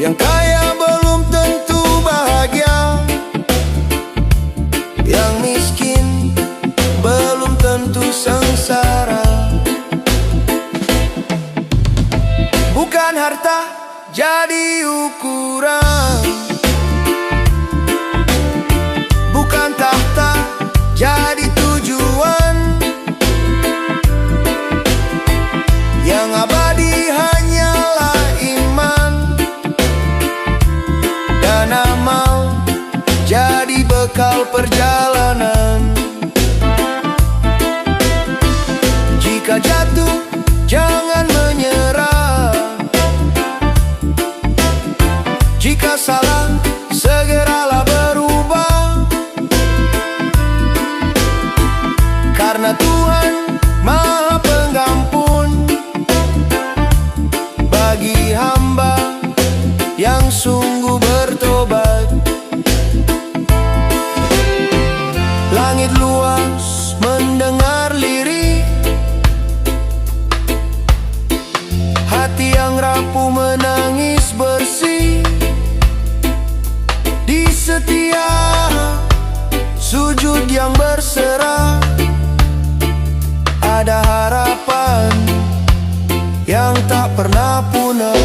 Yang kaya belum tentu bahagia, yang miskin belum tentu sengsara. Bukan harta jadi ukuran, bukan tahta jadi tujuan. Yang abadi hanyalah iman dan amal jadi bekal perjalanan. Jika jatuh jangan menyerah, jika salah segeralah berubah, karena Tuhan Maha Pengampun bagi hamba yang sungguh bertobat. Langit luas mendengar lirik, hati yang rapuh menangis bersih. Di setiap sujud yang berserah ada harapan yang tak pernah punah.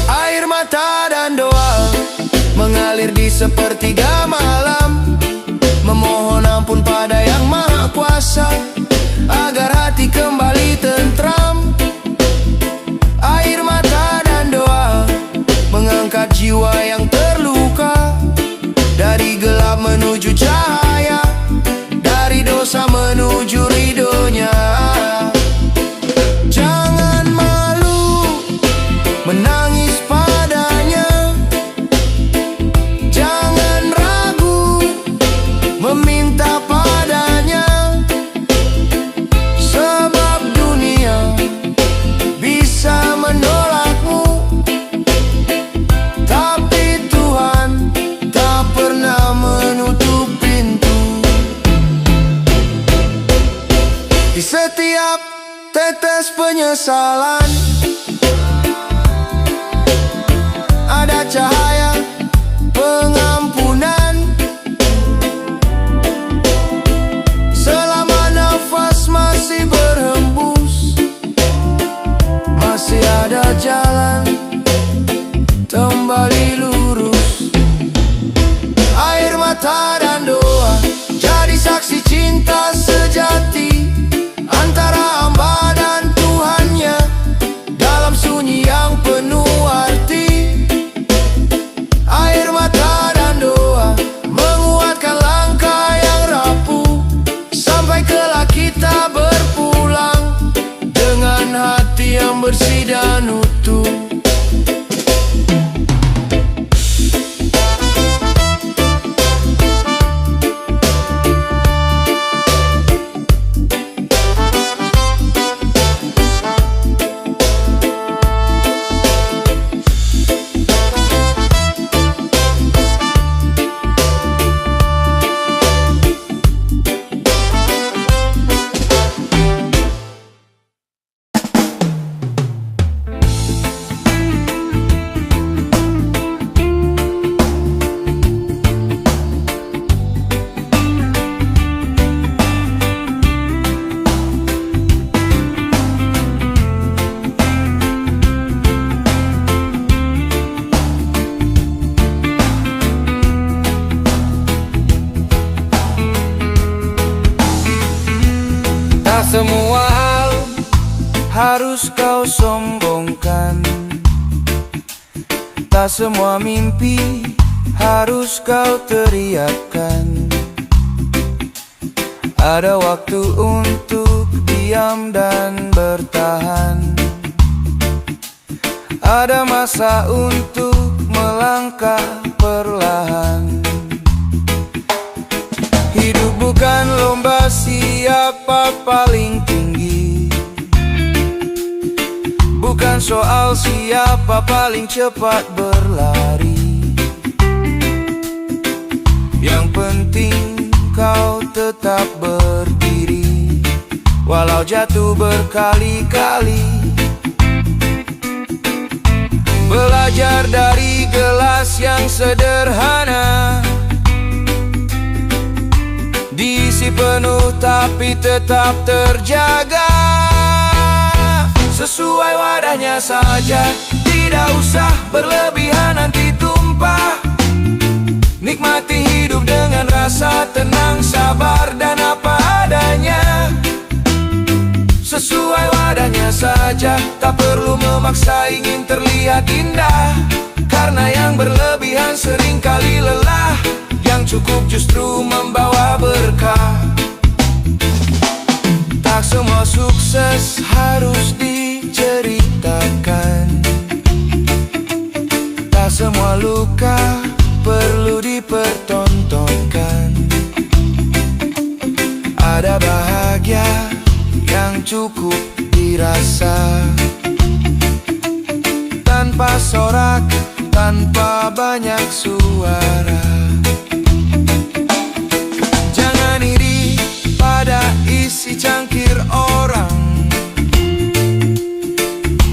Air mata dan doa mengalir di sepertiga malam, memohon ampun pada Yang Maha Kuasa agar hati kembali tentram. Air mata dan doa mengangkat jiwa yang terluka, dari gelap menuju cahaya, dari dosa menuju ridhonya. Jangan malu menangis padanya, jangan ragu meminta padanya, sebab dunia bisa menolakmu, tapi Tuhan tak pernah menutup pintu. Di setiap tetes penyesalan ada cahaya pengampunan. Selama nafas masih berhembus, masih ada jalan kembali lurus. Air mata dan doa harus kau sombongkan. Tak semua mimpi harus kau teriakkan. Ada waktu untuk diam dan bertahan. Ada masa untuk melangkah perlahan. Hidup bukan lomba siapa paling tinggi, bukan soal siapa paling cepat berlari. Yang penting kau tetap berdiri, walau jatuh berkali-kali. Belajar dari gelas yang sederhana, diisi penuh tapi tetap terjaga. Sesuai wadahnya saja, tidak usah berlebihan nanti tumpah. Nikmati hidup dengan rasa tenang, sabar dan apa adanya. Sesuai wadahnya saja, tak perlu memaksa ingin terlihat indah. Karena yang berlebihan seringkali lelah, yang cukup justru membawa berkah. Tak semua sukses harus diceritakan, tak semua luka perlu dipertontonkan. Ada bahagia yang cukup dirasa, tanpa sorak, tanpa banyak suara. Jangan iri pada isi cangkir orang.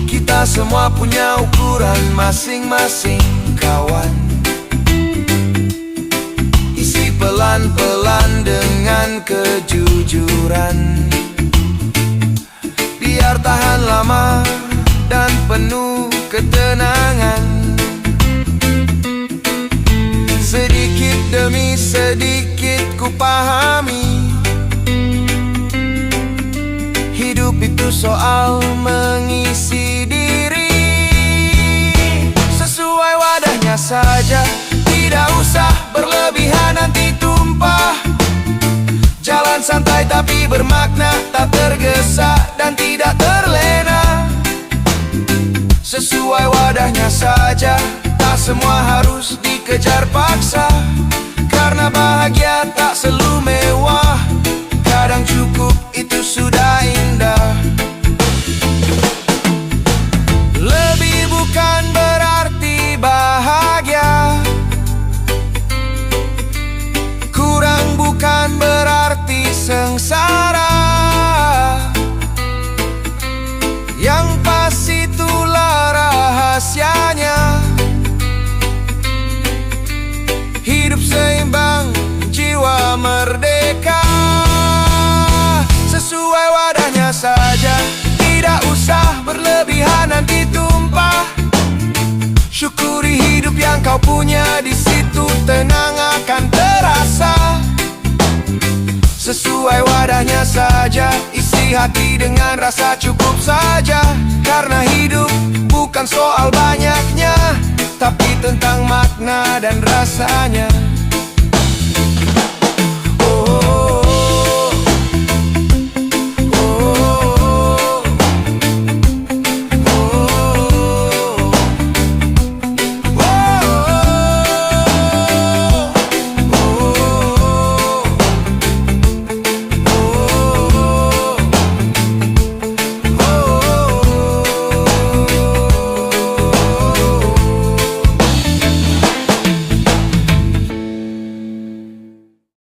Kita semua punya ukuran masing-masing, kawan. Isi pelan-pelan dengan kejujuran, biar tahan lama dan penuh ketenangan. Sedikit demi sedikit ku pahami, hidup itu soal mengisi diri. Sesuai wadahnya saja, tidak usah berlebihan nanti tumpah. Jalan santai tapi bermakna, tak tergesa dan tidak terlena. Sesuai wadahnya saja, tak semua harus dikejar paksa. Karena bahagia tak selalu mewah, kadang cukup itu sudah indah. Lebih bukan berarti bahagia, kurang bukan berarti sengsara. Yang pasti itulah rahasianya, hidup seimbang, jiwa merdeka. Sesuai wadahnya saja, tidak usah berlebihan nanti tumpah. Syukuri hidup yang kau punya, di situ tenang akan terasa. Sesuai wadahnya saja, isi hati dengan rasa cukup saja. Karena hidup bukan soal banyaknya, tapi tentang makna dan rasanya.